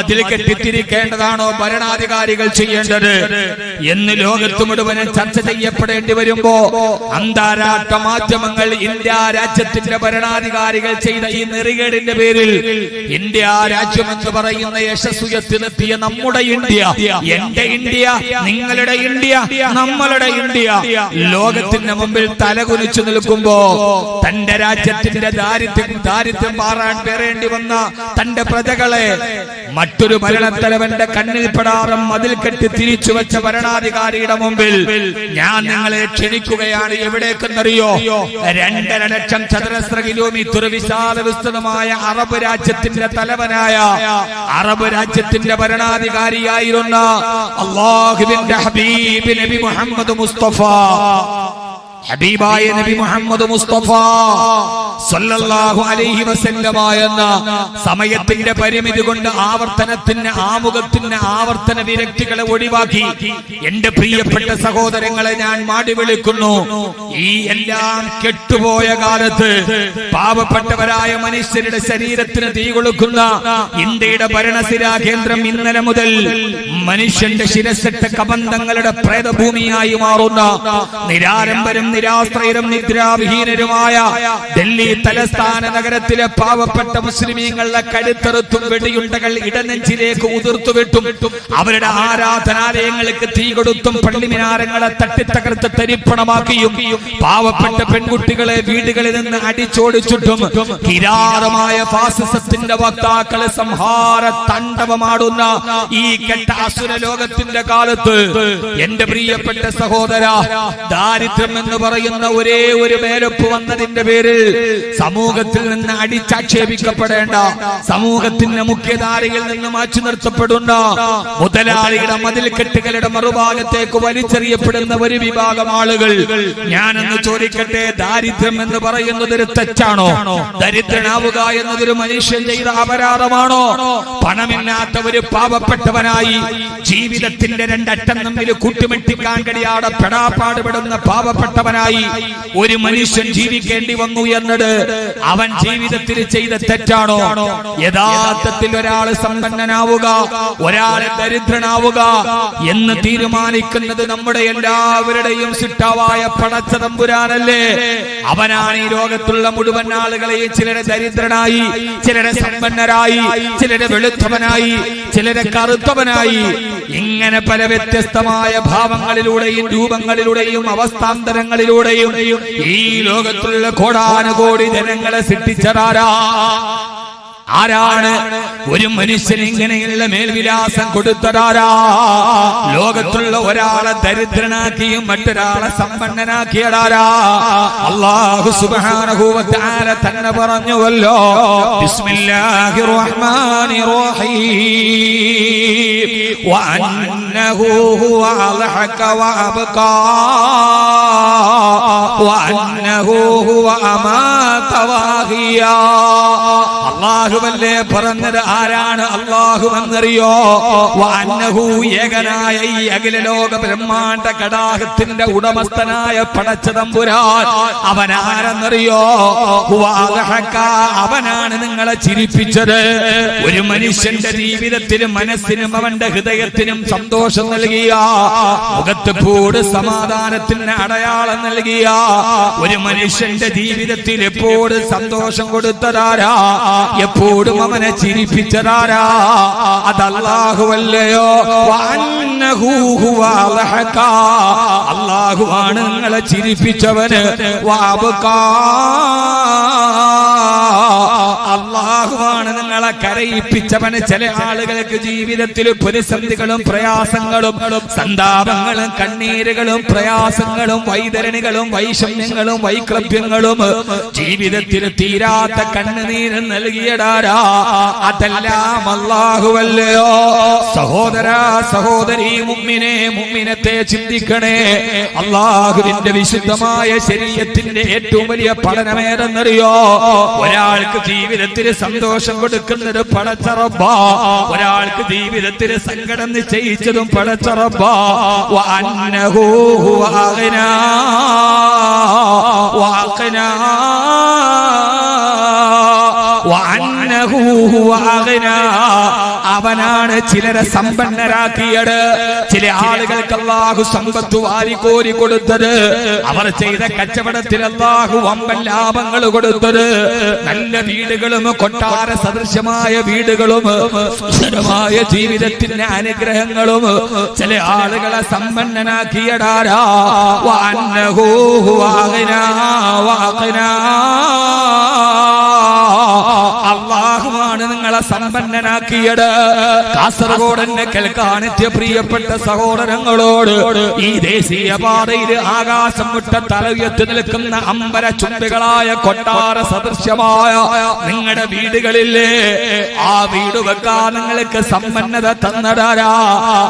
മതിൽ കെട്ടിത്തിരിക്കേണ്ടതാണോ ഭരണാധികാരികൾ ചെയ്യേണ്ടത് എന്ന് ലോകത്ത് മുഴുവനും ചർച്ച ചെയ്യപ്പെടേണ്ടി വരുമ്പോ അന്താരാഷ്ട്ര മാധ്യമങ്ങൾ ഇന്ത്യ രാജ്യത്തിന്റെ ഭരണാധികാരികൾ ചെയ്ത ഈ നെറികേടിന്റെ പേരിൽ ഇന്ത്യ രാജ്യമെന്ന് പറയുന്ന യശസ്സുയർത്തിയെത്തിയ നമ്മുടെ ഇന്ത്യ, എന്റെ ഇന്ത്യ, നിങ്ങളുടെ ഇന്ത്യ, നമ്മളുടെ ഇന്ത്യ ലോകത്തിന്റെ മുമ്പിൽ തലകുനിച്ചു നിൽക്കുമ്പോ തന്റെ രാജ്യത്തിന്റെ ദാരിദ്ര്യം മാറാൻ പേറേണ്ടി വന്ന തന്റെ പ്രജകളെ മറ്റൊരു ഭരണത്തലവന്റെ കണ്ണിൽ പെടാറും മതിൽ കെട്ടി തിരിച്ചു വെച്ച ഭരണാധികാരിയുടെ മുമ്പിൽ ഞാൻ നിങ്ങളെ ക്ഷണിക്കുകയാണ്. എവിടേക്കെന്നറിയോ? 2.5 ലക്ഷം ചതുരശ്ര കിലോമീറ്റർ വിശാല വിസ്തൃതമായ അറബ് രാജ്യത്തിന്റെ തലവനായ അറബ് രാജ്യത്തിന്റെ ഭരണാധികാരിയായിരുന്ന അല്ലാഹുവിന്റെ ഹബീബ് നബി മുഹമ്മദ് മുസ്തഫ, ഹബീബായ നബി മുഹമ്മദ് മുസ്തഫ സല്ലല്ലാഹു അലൈഹി വസല്ലമ എന്ന സമയത്തിന്റെ പരിമിതി കൊണ്ട് ആമുഖത്തിന്റെ ആവർത്തന വിരക്തികളെ ഒഴിവാക്കി എന്റെ പ്രിയപ്പെട്ട സഹോദരങ്ങളെ ഞാൻ മാടി വിളിക്കുന്നു. ഈ എല്ലാം കെട്ടുപോയ കാലത്ത് പാവപ്പെട്ടവരായ മനുഷ്യരുടെ ശരീരത്തിന് തീ കൊളുക്കുന്ന ഇന്ത്യയുടെ ഭരണസിരാ കേന്ദ്രം ഇന്നലെ മുതൽ മനുഷ്യന്റെ ശിരസിട്ട കബന്ധങ്ങളുടെ പ്രേതഭൂമിയായി മാറുന്ന നിരാരംഭരും നിരാശ്രയരും നിദ്രാവിഹീനരുമായ ഡൽഹി തലസ്ഥാന നഗരത്തിലെ പാവപ്പെട്ട മുസ്ലിമീങ്ങളുടെ കഴുത്തെറുത്തും വെടിയുണ്ടകൾ ഇടനെഞ്ചിലേക്ക് ഉതിർത്തുവിട്ടും അവരുടെ ആരാധനാലയങ്ങൾക്ക് തീ കൊടുത്തും പള്ളിമിനാരങ്ങളെ തട്ടിത്തകർത്ത് തരിപ്പണമാക്കിയും പാവപ്പെട്ട പെൺകുട്ടികളെ വീടുകളിൽ നിന്ന് അടിച്ചോടിച്ചിട്ടും കിരാതമായ ഫാസിസത്തിന്റെ വക്താക്കളെ സംഹാര താണ്ഡവമാടുന്ന ഈ കെട്ട അസുര ലോകത്തിന്റെ കാലത്ത് എന്റെ പ്രിയപ്പെട്ട സഹോദര, ദാരിദ്ര്യം എന്ന് പറയുന്ന ഒരേ ഒരു മേലൊപ്പ് വന്നതിന്റെ പേരിൽ സമൂഹത്തിൽ നിന്ന് അടിച്ചാക്ഷേപിക്കപ്പെടേണ്ട, സമൂഹത്തിന്റെ മുഖ്യധാരയിൽ നിന്ന് മാറ്റി നിർത്തപ്പെടുന്ന, മുതലാളിയുടെ മതിൽക്കെട്ടുകളുടെ മറുഭാഗത്തേക്ക് വലിച്ചെറിയപ്പെടുന്ന ഒരു വിഭാഗം ആളുകൾ. ഞാനെന്ന് ചോദിക്കട്ടെ, ദാരിദ്ര്യം എന്ന് പറയുന്നത് ഒരു തെറ്റാണോ? ദരിദ്രനാവുക എന്നതൊരു മനുഷ്യൻ ചെയ്ത അപരാധമാണോ? പണമില്ലാത്ത ഒരു പാവപ്പെട്ടവനായി ജീവിതത്തിന്റെ രണ്ടറ്റം തമ്മിൽ കൂട്ടിമുട്ടിക്കാൻ കഴിയാതെ പെടാപ്പാടുപെടുന്ന പാവപ്പെട്ടവനായി ഒരു മനുഷ്യൻ ജീവിക്കേണ്ടി വന്നു എന്നത് അവൻ ജീവിതത്തിൽ ചെയ്ത തെറ്റാണോ? യഥാർത്ഥത്തിൽ ഒരാൾ സമ്പന്നനാവുക, ഒരാൾ ദരിദ്രനാവുക എന്ന് തീരുമാനിക്കുന്നത് നമ്മുടെ എല്ലാവരുടെയും സിട്ടാവായ പടച്ച തമ്പുരാനല്ലേ? അവനാണ് ഈ ലോകത്തുള്ള മുഴുവൻ ആളുകളെയും ചിലരെ ദരിദ്രനായി, ചിലരെ സമ്പന്നരായി, ചിലരെ വെളുത്തവനായി, ചിലരെ കറുത്തവനായി, ഇങ്ങനെ പല വ്യത്യസ്തമായ ഭാവങ്ങളിലൂടെയും രൂപങ്ങളിലൂടെയും അവസ്ഥാന്തരങ്ങളിലൂടെയും ഈ ലോകത്തുള്ള കോടാനുകോടി ജനങ്ങളെ സൃഷ്ടിച്ചതാരാ? ആരാണ് ഒരു മനുഷ്യന് ഇങ്ങനെയുള്ള മേൽവിലാസം കൊടുത്തതാരാ? ലോകത്തുള്ള ഒരാളെ ദരിദ്രനാക്കിയും മറ്റൊരാളെ സമ്പന്നനാക്കിയതാരാ? അല്ലാഹു സുബ്ഹാനഹു വ തആല തന്നെ പറഞ്ഞുവല്ലോ, ബിസ്മില്ലാഹിർ റഹ്മാനിർ റഹീം വഅന്നഹു ഹുവ അൽഹക വഅബ്കാ വഅന്നഹു ഹുവ അമാത വഅഹിയാ. അല്ലാഹുവല്ലേ പറഞ്ഞത്? ആരാണ് അല്ലാഹു എന്നറിയോ? വഅന്നഹു ഏകനായ ഈ അഖില ലോക ബ്രഹ്മാണ്ഡ കടാഹത്തിന്റെ ഉടമസ്ഥനായ പടച്ച തമ്പുരാൻ അവനാരെന്നറിയോ? ഹുവ അൽഹക, അവനാണ് നിങ്ങളെ ചിരിപ്പിച്ചത്. ഒരു മനുഷ്യന്റെ ജീവിതത്തിലും മനസ്സിനും അവന്റെ ഹൃദയത്തിനും സന്തോഷം നൽകിയ, മുഖത്തെപ്പോഴും സമാധാനത്തിന് അടയാളം നൽകിയ ഒരു മനുഷ്യന്റെ ജീവിതത്തിൽ എപ്പോഴും സന്തോഷം കൊടുത്തതാരാ? എപ്പോഴും അവനെ ചിരിപ്പിച്ചതാരാ? അത് അല്ലാഹുവല്ലയോ? വഅന്നഹു ഹുവ അൽഹക, അല്ലാഹുവാണ് നിങ്ങളെ ചിരിപ്പിച്ചവന്. വഅബ്കാ, അല്ലാഹുവാണ് നിങ്ങളെ കരയിപ്പിച്ചവന്. ചില ആളുകൾക്ക് ജീവിതത്തിൽ പ്രതിസന്ധികളും പ്രയാസങ്ങളും സന്താപങ്ങളും കണ്ണീരുകളും പ്രയാസങ്ങളും വൈതരണികളും വൈഷമ്യങ്ങളും വൈക്ലഭ്യങ്ങളും ജീവിതത്തിൽ തീരാത്ത കണ്ണുനീര് നൽകിയടാരാ? അതെല്ലാം അല്ലാഹുവല്ലയോ? സഹോദരാ സഹോദരി, മുഅ്മിനേ മുഅ്മിനത്തെ ചിന്തിക്കണേ. അല്ലാഹുവിന്റെ വിശുദ്ധമായ ശരീഅത്തിന്റെ ഏറ്റവും വലിയ പഠനമേതെന്നറിയോ? ഒരാൾക്ക് ജീവിതത്തിൽ സന്തോഷം കൊടുക്കുന്നത് പടച്ച റബ്ബാ, ഒരാൾക്ക് ജീവിതത്തിൽ സങ്കടം നിശ്ചയിച്ചതും പടച്ച റബ്ബാ. വഅന്നഹു ഹുവ അഗ്നാ വഅഖ്നാ വഅന്ന അന്നഹു ഹുവ അഗ്നാ, അവനാണ് ചിലരെ സമ്പന്നരാക്കിയത്. ചില ആളുകൾക്ക് അല്ലാഹു സമ്പത്ത് വാരിക്കോരി കൊടുത്തത്, അവർ ചെയ്ത കച്ചവടത്തിൽ അല്ലാഹു വമ്പൻ ലാഭങ്ങൾ കൊടുത്തത്, നല്ല വീടുകളും കൊട്ടാര സദൃശമായ വീടുകളും സുഖകരമായ ജീവിതത്തിന്റെ അനുഗ്രഹങ്ങളും ചില ആളുകളെ സമ്പന്നനാക്കിയടാരാ. വഅന്നഹു ഹുവ അഗ്നാ വഅഗ്നാ, അല്ലാഹുവാണ് നിങ്ങളെ സമ്പന്നനാക്കിയത്. കാസർഗോഡന്റെ കേൾക്കാനെത്തിയ പ്രിയപ്പെട്ട സഹോദരങ്ങളോട്, ഈ ദേശീയ പാതയിൽ ആകാശം വിട്ട തലയുയർത്തി നിൽക്കുന്ന അമ്പര ചുംബികളായ കൊട്ടാര സദൃശ്യമായ നിങ്ങളുടെ വീടുകളില്ലേ, ആ വീട് വെക്കാൻ നിങ്ങൾക്ക് സമ്പന്നത തന്നടാരാ.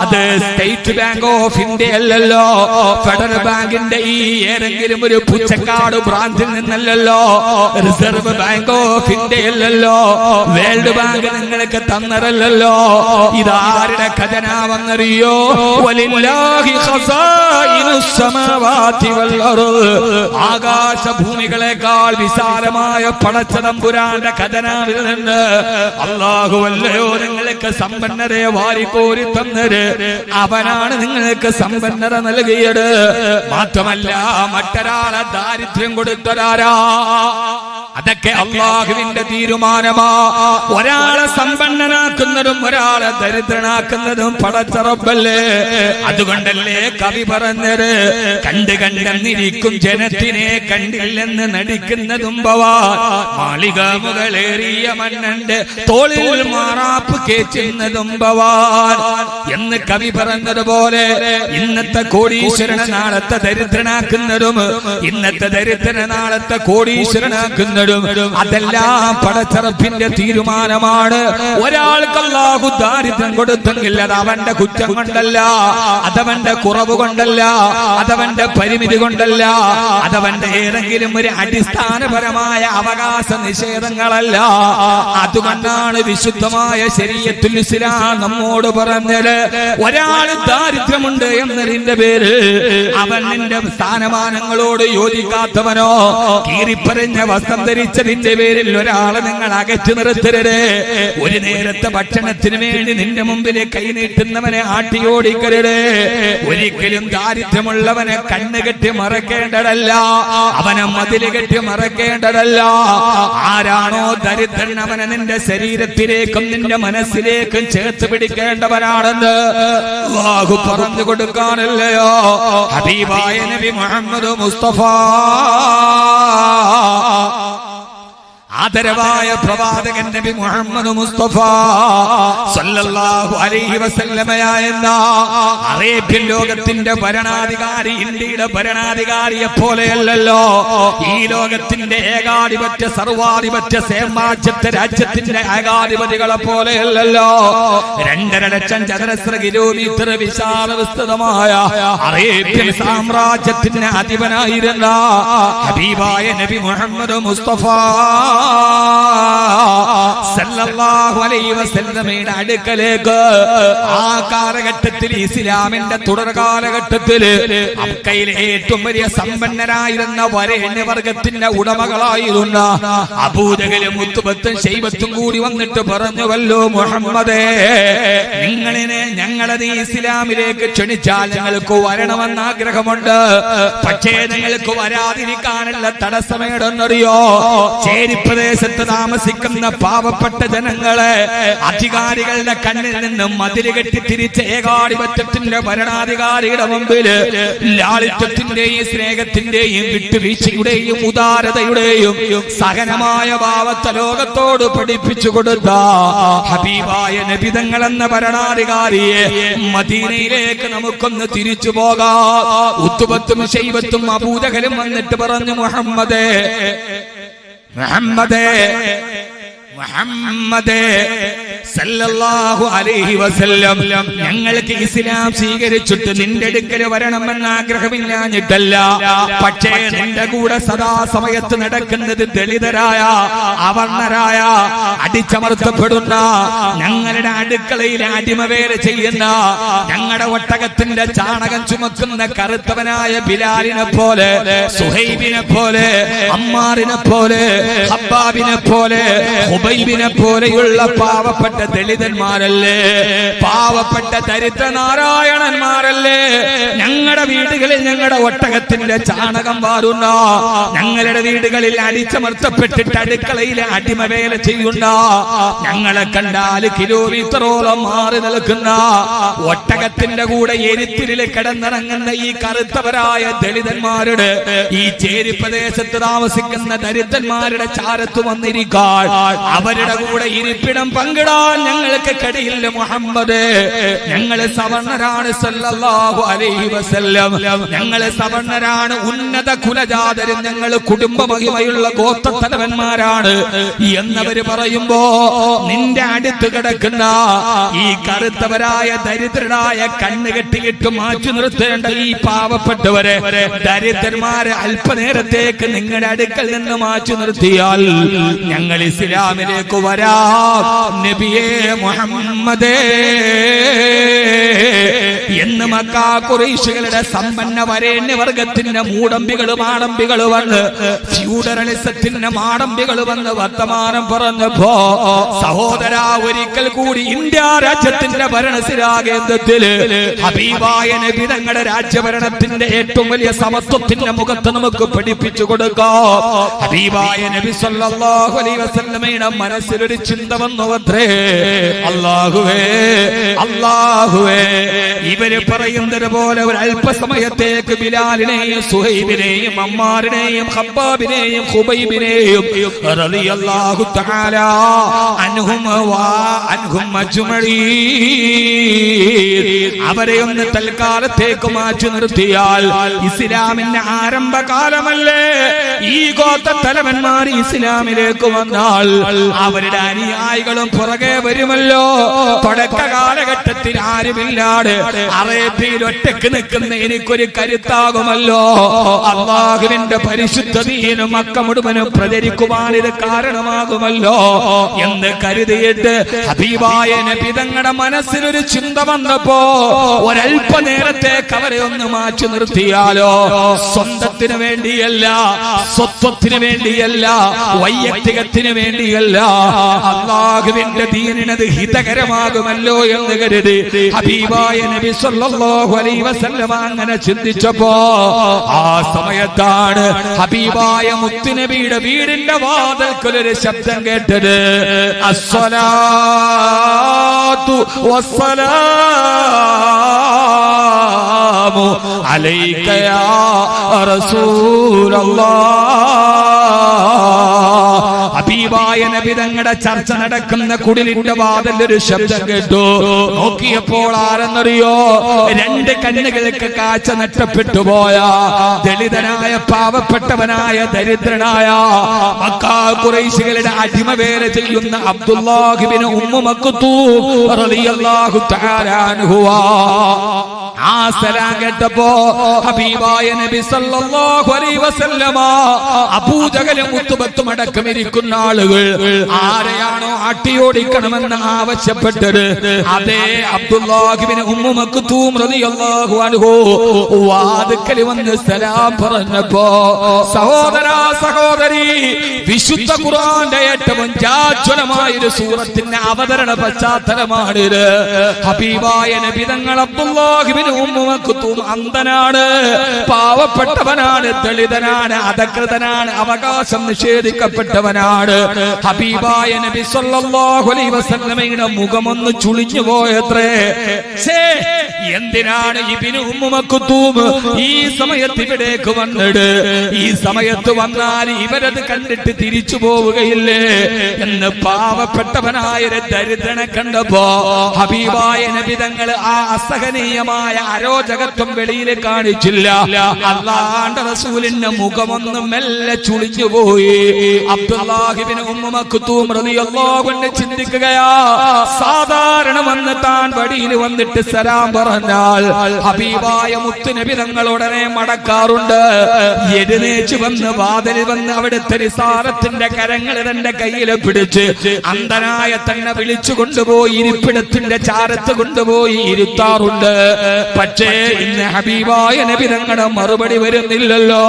അത് സ്റ്റേറ്റ് ബാങ്ക് ഓഫ് ഇന്ത്യ അല്ലല്ലോ, ഫെഡറൽ ബാങ്കിന്റെ ഈ ഏതെങ്കിലും ഒരു പുച്ചക്കാട് ബ്രാഞ്ചിൽ നിന്നല്ലോ, റിസർവ് ബാങ്ക് ഓഫ് ഇന്ത്യ അല്ലല്ലോ, വേൾഡ് ബാങ്ക് നിങ്ങൾക്ക് തന്നതല്ലോ. ഇതാരുടെ ഖജനാവെന്നറിയോ? വലില്ലാഹി ഖസായിനുസ് സമാവാതി വൽ അർദ്, ആകാശഭൂമികളെക്കാൾ വിശാലമായ പടച്ചതമ്പുരാന്റെ ഖജനാവിൽ നിന്ന് അല്ലാഹുവല്ലയോ നിങ്ങൾക്ക് സമ്പന്നതയെ വാരിക്കോരി തന്നത്. അവനാണ് നിങ്ങൾക്ക് സമ്പന്നത നൽകിയത്. മാത്രമല്ല മറ്റൊരാളെ ദാരിദ്ര്യം കൊടുത്തതാരാ? അതൊക്കെ അല്ലാഹുവിന്റെ തീരുമാനമാ. ഒരാളെ സമ്പന്നനാക്കുന്നതും ഒരാളെ ദരിദ്രനാക്കുന്നതും പടച്ച റബ്ബല്ലേ. അതുകൊണ്ടല്ലേ കവി പറഞ്ഞത്, കണ്ട് കണ്ടെന്നിരിക്കും ജനത്തിനെ കണ്ടില്ലെന്ന് നടിക്കുന്നതും മാളിക മുകളേറിയ മന്നന്റെ തോളിൽ മാറാപ്പ് കേറ്റുന്നതും എന്ന് കവി പറഞ്ഞതുപോലെ, ഇന്നത്തെ കോടീശ്വരനെ നാളത്തെ ദരിദ്രനാക്കുന്നതും ഇന്നത്തെ ദരിദ്രനെ നാളത്തെ കോടീശ്വരനാക്കുന്നതും അതെല്ലാം പടച്ചറപ്പിന്റെ തീരുമാനമാണ്. ഒരാൾക്ക് അല്ലാഹു ദാരിദ്ര്യം കൊടുത്തെങ്കിൽ അത് അവന്റെ കുറ്റം കൊണ്ടല്ല, അതവന്റെ കുറവ് കൊണ്ടല്ല, അതവന്റെ പരിമിതി കൊണ്ടല്ല, അതവന്റെ ഏതെങ്കിലും ഒരു അടിസ്ഥാനപരമായ അവകാശ നിഷേധങ്ങളല്ല. അതുകൊണ്ടാണ് വിശുദ്ധമായ ശരീഅത്തുൽ ഇസ്ലാം നമ്മോട് പറഞ്ഞത്, ഒരാൾ ദാരിദ്ര്യമുണ്ട് എന്നതിന്റെ പേര് അവൻ നിന്റെ സ്ഥാനമാനങ്ങളോട് യോജിക്കാത്തവനോ കീറിപ്പറഞ്ഞ വസ്ത്രം ധരിച്ചതിന്റെ പേരിൽ ഒരാളെ നിങ്ങൾ അകറ്റി നിർത്തരുത്. ഒരു നേരത്തെ ഭക്ഷണത്തിന് വേണ്ടി നിന്റെ മുമ്പിൽ കൈനീട്ടുന്നവനെ ആട്ടിയോടിക്കരുത്. ഒരിക്കലും ദാരിദ്ര്യമുള്ളവനെ കണ്ണുകെട്ടി മറക്കേണ്ടതല്ല, അവനെ മതില് കെട്ടി മറക്കേണ്ടതല്ല. ആരാണോ ദരിദ്രൻ അവനെ നിന്റെ ശരീരത്തിലേക്കും നിന്റെ മനസ്സിലേക്കും ചേർത്ത് പിടിക്കേണ്ടവനാണെന്ന് അല്ലാഹു പറഞ്ഞു കൊടുക്കാനല്ലയോ ഹബീബായ നബി മുഹമ്മദ് മുസ്തഫ ആദരവായ പ്രവാചകൻ നബി മുഹമ്മദ് മുസ്തഫ സല്ലല്ലാഹു അലൈഹി വസല്ലമയായ അറേബ്യൻ ലോകത്തിന്റെ ഭരണാധികാരി ഇന്ത്യയുടെ ഭരണാധികാരിയെ പോലെയല്ലല്ലോ. ഈ ലോകത്തിന്റെ ഏകാധിപത്യ സർവാധിപത്യ സാമ്രാജ്യത്തെ രാജ്യത്തിന്റെ ഏകാധിപതികളെ പോലെയല്ലല്ലോ. 2.5 ലക്ഷം ചതുരശ്ര കിലോമീറ്റർ വിശാല വിസ്തൃതമായ അറേബ്യൻ സാമ്രാജ്യത്തിന്റെ അധിപനായിരുന്ന ഹബീബായ നബി മുഹമ്മദ് മുസ്തഫ സല്ലല്ലാഹു അലൈഹി വസല്ലമയുടെ അടുക്കലേക്ക് ആ കാലഘട്ടത്തിൽ ഇസ്ലാമിന്റെ തുടർ കാലഘട്ടത്തിൽ മക്കയിലെ ഏറ്റവും വലിയ സമ്പന്നരായിരുന്ന വരേണ്യവർഗത്തിന്റെ ഉടമകളായിരുന്ന അബൂജഹലും ഉത്ബത്തും ശൈബത്തും കൂടി വന്നിട്ട് പറഞ്ഞുവല്ലോ, മുഹമ്മദേ നിങ്ങളിനെ ഞങ്ങളത് ഇസ്ലാമിലേക്ക് ക്ഷണിച്ചാൽ ഞങ്ങൾക്ക് വരണമെന്ന് ആഗ്രഹമുണ്ട്. പക്ഷേ ഞങ്ങൾക്ക് വരാതിരിക്കാനുള്ള തടസ്സമേടെന്നറിയോ? ചേരിപ്രദേശത്ത് താമസിക്കുന്ന പാവപ്പെട്ട ജനങ്ങളെ അധികാരികളുടെ കണ്ണിൽ നിന്നും മതില് കെട്ടി തിരിച്ച ഏകാധിപത്യത്തിന്റെ ഭരണാധികാരിയുടെ മുമ്പിൽ ലാളിത്യത്തിന്റെയും സ്നേഹത്തിന്റെയും വിട്ടുവീഴ്ചയുടെയും ഉദാരതയുടെയും സഹനമായ ഭാവത്തെ ലോകത്തോട് പഠിപ്പിച്ചു കൊടുത്ത ഹബീബായ നബിതങ്ങൾ എന്ന ഭരണാധികാരിയെ മദീനയിലേക്ക് നമുക്കൊന്ന് തിരിച്ചു പോകാം. ഉത്ബത്തും ശൈബത്തും അബൂജഹലും വന്നിട്ട് പറഞ്ഞു, മുഹമ്മദേ മുഹമ്മദേ മുഹമ്മദേ സല്ലല്ലാഹു അലൈഹി വസല്ലം ഞങ്ങൾക്ക് ഇസ്ലാം സ്വീകരിച്ചിട്ട് നിന്റെ അടുക്കൽ വരണമെന്ന് ആഗ്രഹമില്ലാഞ്ഞിട്ടല്ല. പക്ഷേ നിന്റെ കൂടെ സദാ സമയത്ത് നടക്കുന്നത് ദളിതരായ അവർണരായ അടിച്ചമർത്തപ്പെടുന്ന ഞങ്ങളുടെ അടുക്കളയിൽ അടിമവേല ചെയ്യുന്ന ഞങ്ങളുടെ ഒട്ടകത്തിന്റെ ചാണകം ചുമക്കുന്ന കറുത്തവനായ ബിലാലിനെ പോലെ, സുഹൈബിനെ പോലെ, അമ്മാറിനെ പോലെ, ഹബ്ബാബിനെ പോലെ, ഖുബൈബിനെ പോലെയുള്ള പാവപ്പെട്ട ദളിതന്മാരല്ലേ, പാവപ്പെട്ട ദരിദ്ര നാരായണന്മാരല്ലേ ഞങ്ങളുടെ വീടുകളിൽ ഞങ്ങളുടെ ഒട്ടകത്തിന്റെ ചാണകം വാരുന്ന, ഞങ്ങളുടെ വീടുകളിൽ അടിച്ചമർത്തപ്പെട്ടിട്ട് അടുക്കളയിൽ അടിമവേല ചെയ്യുന്ന, ഞങ്ങളെ കണ്ടാൽ കിലോമീറ്ററോളം മാറി നിൽക്കുന്ന ഒട്ടകത്തിന്റെ കൂടെ എരിത്തിരിൽ കിടന്നിറങ്ങുന്ന ഈ കറുത്തവരായ ദളിതന്മാരുടെ, ഈ ചേരി പ്രദേശത്ത് താമസിക്കുന്ന ദരിദ്രന്മാരുടെ ചാരത്ത് വന്നിരിക്കാൻ, അവരുടെ കൂടെ ഇരിപ്പിടം പങ്കിടാൻ ഞങ്ങൾക്ക് കഴിയില്ല മുഹമ്മദ്. ഞങ്ങൾ സവർണരാണ് സല്ലല്ലാഹു അലൈഹി വസല്ലം, ഞങ്ങൾ സവർണരാണ്, ഉന്നത കുലജാതരും, ഞങ്ങൾ കുടുംബ മഹിമയുള്ള ഗോത്രത്തലവന്മാരാണ് എന്നവര് പറയുമ്പോ നിന്റെ അടുത്ത് കിടക്കുന്ന ഈ കറുത്തവരായ ദരിദ്രരായ കണ്ണ് കെട്ടിയിട്ട് മാറ്റി നിർത്തേണ്ട ഈ പാവപ്പെട്ടവരെ, ദരിദ്രന്മാരെ അല്പനേരത്തേക്ക് നിങ്ങളുടെ അടുക്കൽ നിന്ന് മാറ്റി നിർത്തിയാൽ ഞങ്ങൾ ഇസ്ലാമിലേക്ക് വരാം നബിയേ മുഹമ്മദേ എന്ന് മക്കാ ഖുറൈശികളുടെ സമ്പന്ന വരേണ്യവർഗത്തിന്റെ മൂടമ്പികൾ മാടമ്പികൾ വന്ന്, ഫ്യൂഡറലിസത്തിന്റെ മാടമ്പികൾ വന്ന് വർത്തമാനം പറഞ്ഞപ്പോ, സഹോദര ഒരിക്കൽ കൂടി ഇന്ത്യ രാജ്യത്തിന്റെ ഭരണസിരാ കേന്ദ്രത്തില് ഹബീബായ നബി തങ്ങളുടെ രാജ്യഭരണത്തിന്റെ ഏറ്റവും വലിയ സമത്വത്തിന്റെ മുഖത്ത് നമുക്ക് പഠിപ്പിച്ചു കൊടുക്കാം. ഹബീബായ നബി സല്ലല്ലാഹു അലൈഹി വസല്ലമയുടെ മനസ്സിലൊരു ചിന്ത വന്നു അത്രേ, അല്ലാഹുവേ അല്ലാഹുവേ ഇവര് പറയുന്നത് പോലെ ഒരു അല്പസമയത്തേക്ക് ബിലാലിനെയും സുഹൈബിനെയും അമ്മാറിനെയും ഖബ്ബാബിനെയും ഖുബൈബിനെയും റളിയല്ലാഹു തആല അൻഹും അജ്മഈൻ അവരെ ഒന്ന് തൽക്കാലത്തേക്ക് മാറ്റി നിർത്തിയാൽ ഇസ്ലാമിന്റെ ആരംഭകാലമല്ലേ, ഈ ഗോത്ര തലവന്മാർ ഇസ്ലാമിലേക്ക് വന്നാൽ അവരുടെ അനുയായികളും പുറകെ വരുമല്ലോ. തുടക്ക കാലഘട്ടത്തിൽ ആരുമില്ലാതെ അറേബ്യയിൽ ഒറ്റക്ക് നിൽക്കുന്ന എനിക്കൊരു കരുത്താകുമല്ലോ, അല്ലാഹുവിന്റെ പരിശുദ്ധ ദീനും മക്ക മുഴുവനും പ്രചരിക്കുവാൻ ഇത് കാരണമാകുമല്ലോ എന്ന് കരുതിയിട്ട് ഹബീബായ നബി തങ്ങളുടെ മനസ്സിലൊരു ചിന്ത വന്നപ്പോ ഒരല്പനേരത്തേക്ക് അവരെ ഒന്ന് മാറ്റി നിർത്തിയാലോ, സ്വന്തത്തിന് വേണ്ടിയല്ല, സ്വത്വത്തിന് വേണ്ടിയല്ല, വൈയക്തികത്തിന് വേണ്ടിയല്ല, അല്ലാഹുവിന്റെ ദീനിനത് ഹിതകരമാകുമല്ലോ എന്ന് കരുതി ഹബീബായ നബി സല്ലല്ലാഹു അലൈഹി വസല്ലം അങ്ങനെ ചിന്തിച്ചപ്പോ ആ സമയത്താണ് ഹബീബായ മുത്തുനബിയുടെ വീടിന്റെ വാതിൽക്കലൊരു ശബ്ദം കേട്ടത്, അസ്സലാത്തു വസ്സലാമു അലൈക യാ റസൂലല്ലാഹ്. ഹബീബായ നബി തങ്ങളുടെ ചർച്ച നടക്കുന്ന കുടിലിന്റെ വാതിലൊരു ശബ്ദം കേട്ടു. നോക്കിയപ്പോൾ ആരെന്നറിയോ, രണ്ട് കണ്ണുകൾക്ക് കാഴ്ച നഷ്ടപ്പെട്ടു പോയ ദളിതനായ പാവപ്പെട്ടവനായ ദരിദ്രനായ മക്കാ ഖുറൈശികളുടെ അടിമവേല ചെയ്യുന്ന അബ്ദുല്ലാഹ് ഇബ്നു ഉമ്മു മക്തൂം റളിയല്ലാഹു തആല അൻഹു. ആ സലാം കേട്ടപ്പോ ഹബീബായ നബി സല്ലല്ലാഹു അലൈഹി വസല്ലമ അബൂജഹലും ഉത്ബത്തും അടക്കം ഇരിക്കുന്ന ആളുകൾ ആരെയാണോ അട്ടിയോടിക്കണമെന്ന് ആവശ്യപ്പെട്ടത് അതേ അബ്ദുല്ലാഹ് ഇബ്നു ഉമ്മു മക്തൂം റളിയല്ലാഹു അൻഹു വാതിൽക്കൽ വന്ന് സലാം പറഞ്ഞപ്പോ, സഹോദരാ സഹോദരി, വിശുദ്ധ ഖുർആന്റെ ഏറ്റവും ജാജ്വലമായ ഒരു സൂറത്തിന്റെ അവതരണ പശ്ചാത്തലമാണിത്. ഹബീബായ നബി തങ്ങൾ അബ്ദുല്ലാഹ് ഇബ്നു ഉമ്മു മക്തൂം അന്ധനാണ്, പാവപ്പെട്ടവനാണ്, ദളിതനാണ്, അധകൃതനാണ്, അവകാശം നിഷേധിക്കപ്പെട്ടവനാണ്. ഹബീബായ നബി സല്ലല്ലാഹു അലൈഹി വസല്ലമയുടെ മുഖമൊന്ന് ചുളിഞ്ഞു പോയത്രേ. എന്തിനാണ് ഇബ്നു ഉമ്മു മക്തൂം ഈ സമയത്ത് ഇവിടേക്ക് വന്നത്? ഈ സമയത്ത് വന്നാൽ ഇവരത് കണ്ടിട്ട് തിരിച്ചു പോവുകയില്ലേ എന്ന് പാവപ്പെട്ടവനായ ദരിദ്രനെ കണ്ടപ്പോ ഹബീബായ നബി തങ്ങൾ ആ അസഹനീയമായ അരോചകത്വം വെളിയിൽ കാണിച്ചില്ല. അല്ലാഹുവിന്റെ റസൂലിന്റെ മുഖമൊന്നും മെല്ലെ ചുളിഞ്ഞുപോയി. അബ്ദുല്ലാഹ് ഇബ്നു ഉമ്മു മക്തൂം റളിയല്ലാഹു അൻഹു ചിന്തിക്കുകയാ, സാധാരണ വന്ന് താൻ വടിയിൽ വന്നിട്ട് സലാം പറഞ്ഞാൽ ഹബീബായ മുത്തുനബി തങ്ങൾ ഉടനെ മടക്കാറുണ്ട്. എഴുന്നേറ്റ് വന്ന് വാതിൽ വന്ന് അവിടുത്തെ റിസാലത്തിന്റെ കരങ്ങൾ തന്റെ കയ്യിൽ പിടിച്ച് അന്ധനായ തന്നെ വിളിച്ചു കൊണ്ടുപോയി ഇരിപ്പിടത്തിന്റെ ചാരത്ത് കൊണ്ടുപോയി ഇരുത്താറുണ്ട്. പക്ഷേ ഇന്ന് ഹബീബായ നബി തങ്ങളുടെ മറുപടി വരുന്നില്ലല്ലോ.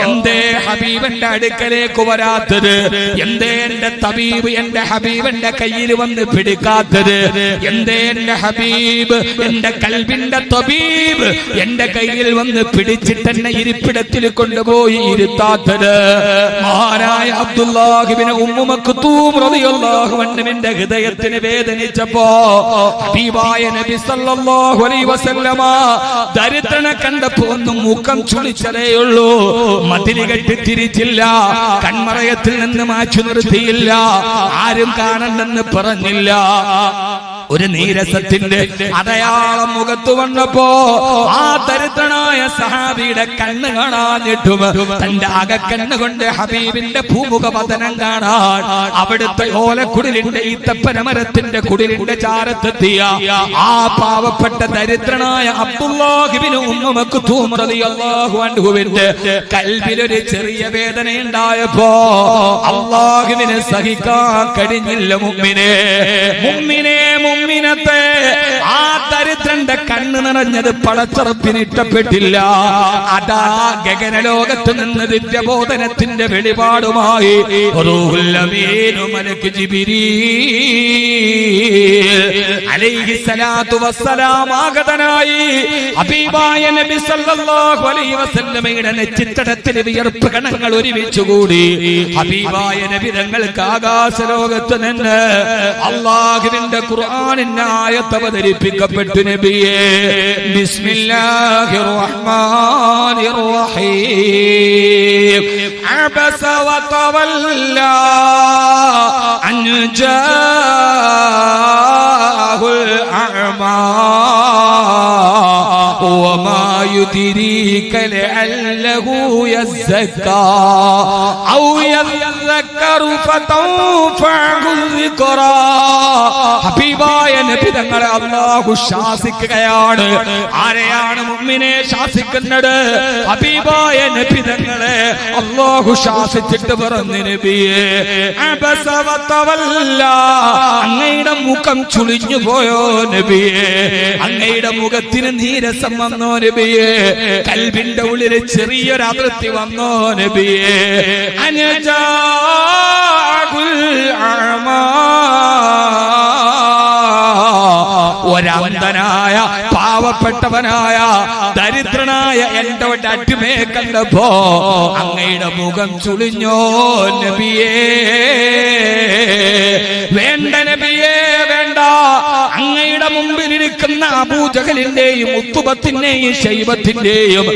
എന്തേ ഹബീബന്റെ അടുക്കലേക്ക് വരാത്തത്? എന്തേ എന്റെ തബീബ് എന്റെ ഹബീബന്റെ കയ്യിൽ വന്ന് പിടിക്കാത്തത്? എന്തേ എന്റെ ഹബീബ് എന്റെ കൽബിന്റെ തബീബ് എന്റെ കയ്യിൽ വന്ന് പിടിച്ചിട്ട് എന്നെ ഇരിപ്പിടത്തിൽ കൊണ്ടുപോയി ഇരുത്താത്തത്? മഹാനായ അബ്ദുല്ലാഹ് ഇബ്നു ഉമ്മു മക്തൂം റളിയല്ലാഹു അൻഹുവിന്റെ ഹൃദയത്തിന് വേദനിച്ചപ്പോ ഹബീബായ നബി സല്ലല്ലാഹു അലൈഹി വസല്ലമ ദരിദ്രനെ കണ്ടപ്പോ ഒന്നും മുഖം ചുളിച്ചതേയുള്ളൂ. മതില് കെട്ടി തിരിച്ചില്ല, കൺമറയത്തിൽ നിന്ന് മാറ്റി നിർത്തിയില്ല, ആരും കാണണ്ടെന്ന് പറഞ്ഞില്ല. ഒരു നീരസത്തിന്റെ അടയാളം മുഖത്ത് വന്നപ്പോ ആ ദരിദ്രനായ സഹാബിയുടെ കണ്ണ് കാണാഞ്ഞിട്ടും തന്റെ അകക്കണ്ണ് കൊണ്ട് ഹബീബിന്റെ ഭൂമുഖ പതനം കാണാൻ അവിടുത്തെ ഓലക്കുടിലിന്റെ ഈത്തപ്പനമരത്തിന്റെ കുടിലിന്റെ ചാരത്തെത്തിയ ആ പാവപ്പെട്ട ദരിദ്രനായ അബ്ദുല്ലാഹ് ഇബ്നു ഉമ്മു മക്തൂം റളിയല്ലാഹു അൻഹുവിന്റെ കൽബിലൊരു ചെറിയ വേദന ഉണ്ടായപ്പോ അല്ലാഹുവിനെ സഹിക്കാൻ കഴിഞ്ഞില്ല. മുഅ്മിനത്തെ ആ ദരിദ്രന്റെ കണ്ണ് നിറഞ്ഞത് പടച്ചറപ്പിന് ഇഷ്ടപ്പെട്ടില്ല. അതാ ഗഗനലോകത്ത് നിന്ന് ദിവ്യബോധനത്തിന്റെ വെളിപാടുമായി റൂഹുൽ അമീൻ മലക്ക് ജിബ്രീൽ അലൈഹിസ്സലാത്തു വസ്സലാം ആഗതനായി ഹബീബായ നബി സല്ലല്ലാഹു അലൈഹി വസല്ലമയുടെ നെറ്റിത്തടത്തിൽ വിയർപ്പ് കണങ്ങൾ ഒരുമിച്ചുകൂടി ഹബീബായ നബി തങ്ങൾക്ക് ആകാശലോകത്ത് നിന്ന് അല്ലാഹുവിന്റെ ഖുർആനിന്റെ ആയത്ത് അവതരിപ്പിക്കപ്പെട്ടു. നബിയേ ബിസ്മില്ലാഹിർ റഹ്മാനിർ റഹീം അബസ വതവല്ലാ അൻ ജാഅഹുൽ അഅമാ വമാ യുദ്രീക ലഅല്ലഹു യസ്സക്കാ ഔ യذكറു ഫതൻഫഉൽ ദിക്റാ. ഹബീബായ നബി തങ്ങളെ അല്ലാഹു ശാസിക്കുകയാണ്. ആരെയാണ് മുഅ്മിനെ ശാസിക്കുന്നത്? ഹബീബായ നബി തങ്ങളെ അല്ലാഹു ശാസിച്ചിട്ട് പറഞ്ഞു, നബിയേ അബസ വതവല്ലാ, അങ്ങയുടെ മുഖം ചുളിഞ്ഞു പോയോ നബിയേ? അങ്ങയുടെ മുഖത്തിന് നീരസം വന്നോ നബിയേ? കൽബിന്റെ ഉള്ളിൽ ചെറിയൊരു അതിർത്തി വന്നോ നബിയേ? ഒരന്ധനായ പാവപ്പെട്ടവനായ ദരിദ്രനായ എന്റെ അടിമയെ കണ്ടപ്പോ അങ്ങയുടെ മുഖം ചുളിഞ്ഞോ നബിയേ? വേണ്ട നബിയേ, വേണ്ട. അങ്ങയുടെ മുമ്പിലിരിക്കുന്ന അബൂജഹലിന്റെയും ഉത്തുബത്തിന്റെയും ശൈബത്തിന്റെയും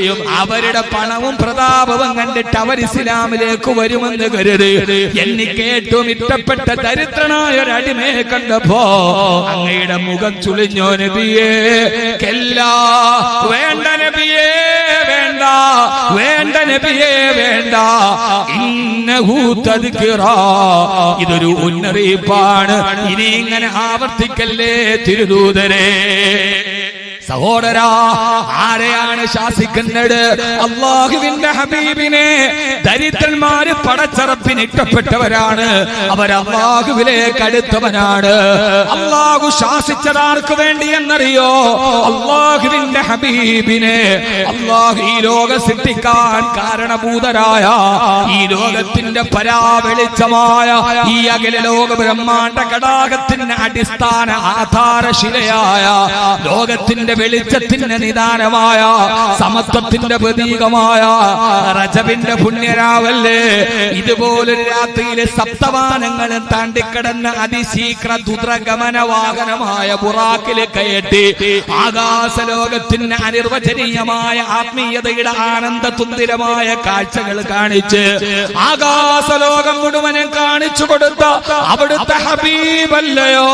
അവരുടെ പണവും പ്രതാപവും കണ്ടിട്ട് അവർ ഇസ്ലാമിലേക്ക് വരുമെന്ന് കരുതി എനിക്ക് ഏറ്റവും ഇഷ്ടപ്പെട്ട ദരിദ്രനായ ഒരു അടിമയെ കണ്ടപ്പോ അങ്ങയുടെ മുഖം ചുളിഞ്ഞോ നബിയേ? കല്ലാ, വേണ്ട നബിയേ, വേണ്ട. വേണ്ട നബിയേ, വേണ്ട. ഇന്നഹു തദ്കിറാ, ഇതൊരു മുന്നറിയിപ്പാണ്. ഇനി ഇങ്ങനെ ആവർത്തിക്കല്ലേ തിരുദൂതരെ. സഹോദരാ, ആരെയാണ് ശാസിക്കുന്നത്? അല്ലാഹുവിന്റെ ഹബീബിനെ. ദരിദ്രന്മാര് പടച്ചറപ്പിന് ഇഷ്ടപ്പെട്ടവരാണ്, അവർ അല്ലാഹുവിലേക്ക് അടുത്തവനാണ്. അല്ലാഹു ശാസിച്ചതാർക്ക് വേണ്ടി എന്നറിയോ? അല്ലാഹുവിന്റെ ഹബീബിനെ. അല്ലാഹു ഈ ലോകം സൃഷ്ടിക്കാൻ കാരണഭൂതരായ, ഈ ലോകത്തിന്റെ പരാവെളിച്ചമായ, ഈ അഖില ലോക ബ്രഹ്മാണ്ഡ കടാകത്തിന്റെ അടിസ്ഥാന ആധാരശിലയായ, ലോകത്തിന്റെ വെളിച്ചത്തിന്റെ നിദാനമായ, സമത്വത്തിന്റെ പ്രതീകമായ റജബിന്റെ പുണ്യരാവല്ലേ, ഇതുപോലൊരു രാത്രിയിലെ സപ്തവാനങ്ങൾ താണ്ടിക്കടന്ന അതിശീഘ്ര ദുദ്രഗമന വാഹനമായ ബുറാക്കിൽ കയറ്റി ആകാശലോകത്തിന് അനിർവചനീയമായ ആത്മീയതയുടെ ആനന്ദ തുന്തിരമായ കാഴ്ചകൾ കാണിച്ച് ആകാശലോകം മുഴുവനും കാണിച്ചു കൊടുത്ത അവിടുത്തെ ഹബീബല്ലയോ?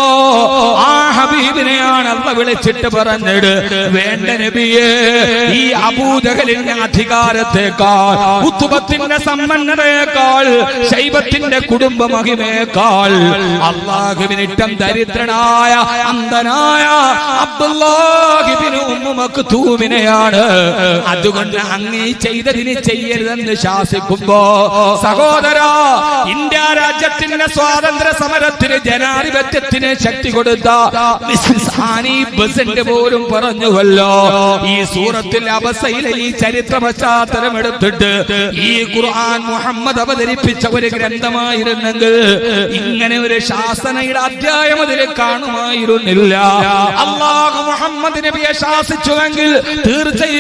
ആ ഹബീബിനെയാണ് അള്ള വിളിച്ചിട്ട് പറഞ്ഞിട്ട് വേണ്ട നബിയേ, ഈ അബൂജഹലിന്റെ അധികാരത്തെക്കാൾ, ഉത്തുബത്തിന്റെ സമ്പന്നതയേക്കാൾ, ശൈബത്തിന്റെ കുടുംബ മഹിമയേക്കാൾ അല്ലാഹുവിനിഷ്ടം ദരിദ്രനായ അന്ധനായ അബ്ദുല്ലാഹ് ഇബ്നു ഉമ്മു മക്തൂമിനെയാണ്. അതുകൊണ്ട് അങ്ങ് ചെയ്തതിന് ചെയ്യരുതെന്ന് ശാസിക്കുമ്പോ, സഹോദരാ, ഇന്ത്യ രാജ്യത്തിന്റെ സ്വാതന്ത്ര്യ സമരത്തിന് ജനാധിപത്യത്തിന് ശക്തി കൊടുത്ത മിസ്സസ് ആനി ബസന്റ് പോലും പറഞ്ഞുവല്ലോ, ഈ സൂറത്തിൽ അബസയിലെ ഈ ചരിത്ര പശ്ചാത്തലം എടുത്തിട്ട് ഈ ഖുർആൻ മുഹമ്മദ് അവതരിപ്പിച്ച ഒരു ഗ്രന്ഥമായിരുന്നെങ്കിൽ ഇങ്ങനെ ഒരു ശാസനയുടെ അധ്യായം അതിൽ കാണുമായിരുന്നില്ല. അല്ലാഹു മുഹമ്മദ് നബിയെ ശാസിച്ചുവെങ്കിൽ തീർച്ചയായും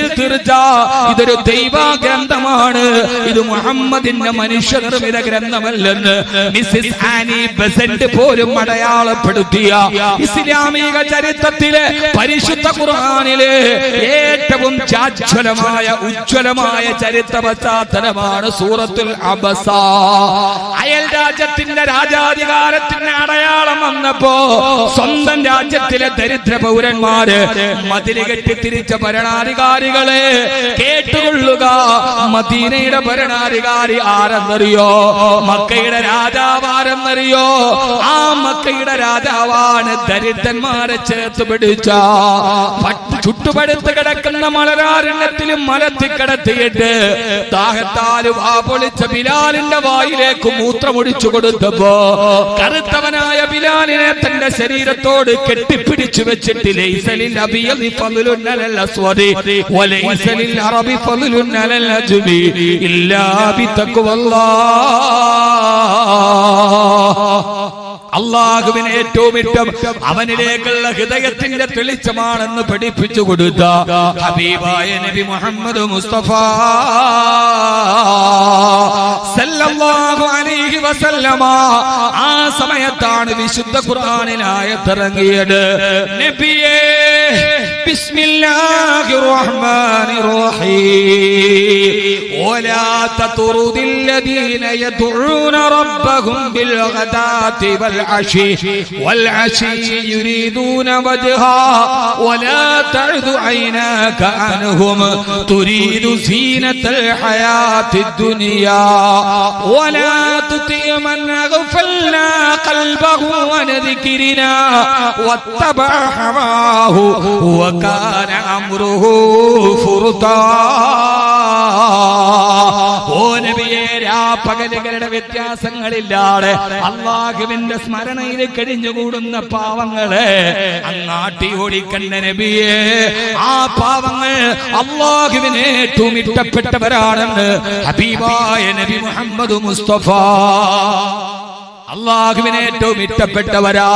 ഇതൊരു ദൈവ ഗ്രന്ഥമാണ്, ഇത് മുഹമ്മദിന്റെ മനുഷ്യനിർമ്മിത ഗ്രന്ഥമല്ലെന്ന് മിസ്സസ് ആനി ബസന്റ് പോലും അടയാളപ്പെടുത്തിയ ഇസ്ലാമിക ചരിത്രത്തിലെ പരിശുദ്ധ ഖുർആനിലെ ഏറ്റവും ഉജ്ജ്വലമായ ചരിത്ര പശ്ചാത്തലമാണ് സൂറത്തുൽ അബസ. അയൽ രാജ്യത്തിന്റെ രാജാധികാരത്തിന്റെ അടയാളം വന്നപ്പോ സ്വന്തം രാജ്യത്തിലെ ദരിദ്ര പൗരന്മാര് മതില് കെട്ടി തിരിച്ച ഭരണാധികാരികളെ കേട്ടുകൊള്ളുക. മദീനയുടെ ഭരണാധികാരി ആരെന്നറിയോ? മക്കയുടെ രാജാവ് ആരെന്നറിയോ? ആ മക്കയുടെ രാജാവാണ് ദരിദ്രന്മാരെ ചേർത്ത് പിടിച്ച ചുട്ടുപടുത്ത് കിടക്കുന്ന മലരാരണ്യത്തിലും മലത്തി കിടത്തിയിട്ട് ദാഹത്താല് വാപൊളിച്ച ബിലാലിന്റെ വായിലേക്ക് മൂത്രമൊഴിച്ചു കൊടുത്തപ്പോ കറുത്തവനായ ബിലാലിനെ തന്റെ ശരീരത്തോട് കെട്ടിപ്പിടിച്ചു വെച്ചിട്ട് ലൈസലിൽ അബിയദി ഫളലുൻ അലൽ അസ്വദി വലൈസലിൽ അറബി ഫളലുൻ അലൽ അജ്മി ഇല്ലാ ബിതഖ്വല്ലാഹ്. അല്ലാഹുവിനെ ഏറ്റവും ഇഷ്ടം അവനിലേക്കുള്ള ഹൃദയത്തിന്റെ തെളിച്ചമാണെന്ന് പഠിപ്പിച്ചു കൊടുത്ത ഹബീബായ നബി മുഹമ്മദ് മുസ്തഫ സല്ലല്ലാഹു അലൈഹി വസല്ലമ. ആ സമയത്താണ് വിശുദ്ധ ഖുർആനിൽ ആയത്തിറങ്ങിയത്. നബിയേ ബിസ്മില്ലാഹിർ റഹ്മാനിർ റഹീം വലാ തത്റുദിൽ ലദീന യദ്ഊന റബ്ബഹും ബിൽ ഗദാതി والعشي يريدون وجها ولا تعد عيناك عنهم تريد زينة الحياة الدنيا ولا تطع من أغفلنا قلبه عن ذكرنا واتبع هواه وكان أمره فرطا. ഓ നബിയേ, രാപ്പകലുകളുടെ വ്യത്യാസങ്ങളില്ലാതെ അല്ലാഹുവിന്റെ സ്മരണയിൽ കഴിഞ്ഞുകൂടുന്ന പാവങ്ങളെ അങ്ങാട്ടി ഓടിക്കണ്ട നബിയേ. ആ പാവങ്ങൾ അല്ലാഹുവിന് ഏറ്റവും ഇഷ്ടപ്പെട്ടവരാണെന്ന് ഹബീബായ നബി മുഹമ്മദ് മുസ്തഫ. അല്ലാഹുവിനെ ഏറ്റവും ഇഷ്ടപ്പെട്ടവരാ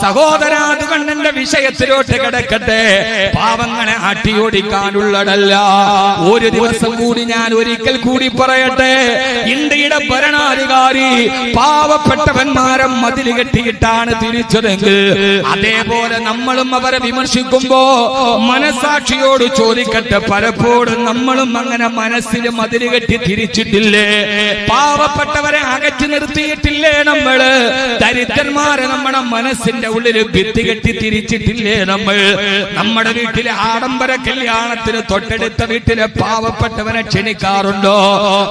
സഹോദരാ. അതുകൊണ്ട് എന്റെ വിഷയത്തിലോട്ട് കിടക്കട്ടെ. പാവങ്ങളെ ആട്ടിയോടിക്കാനുള്ളതല്ല. ഒരു ദിവസം കൂടി ഞാൻ ഒരിക്കൽ കൂടി പറയട്ടെ, ഇന്ത്യയുടെ ഭരണാധികാരി പാവപ്പെട്ടവന്മാരെ മതിൽ കെട്ടിയിട്ടാണ് തിരിച്ചതെങ്കിൽ അതേപോലെ നമ്മളും അവരെ വിമർശിക്കുമ്പോ മനസാക്ഷിയോട് ചോദിക്കട്ടെ, പലപ്പോഴും നമ്മളും അങ്ങനെ മനസ്സിൽ മതിൽ കെട്ടി തിരിച്ചിട്ടില്ലേ? പാവപ്പെട്ടവരെ അകറ്റി നിർത്തിയിട്ടില്ലേ? നമ്മള് ദരിദ്രന്മാരെ നമ്മുടെ മനസ്സിന്റെ ഉള്ളിൽ ഭിത്തി കെട്ടി തിരിച്ചിട്ടില്ലേ? നമ്മുടെ വീട്ടിലെ ആഡംബര കല്യാണത്തിന് തൊട്ടടുത്ത വീട്ടിലെ പാവപ്പെട്ടവനെ ക്ഷണിക്കാറുണ്ടോ?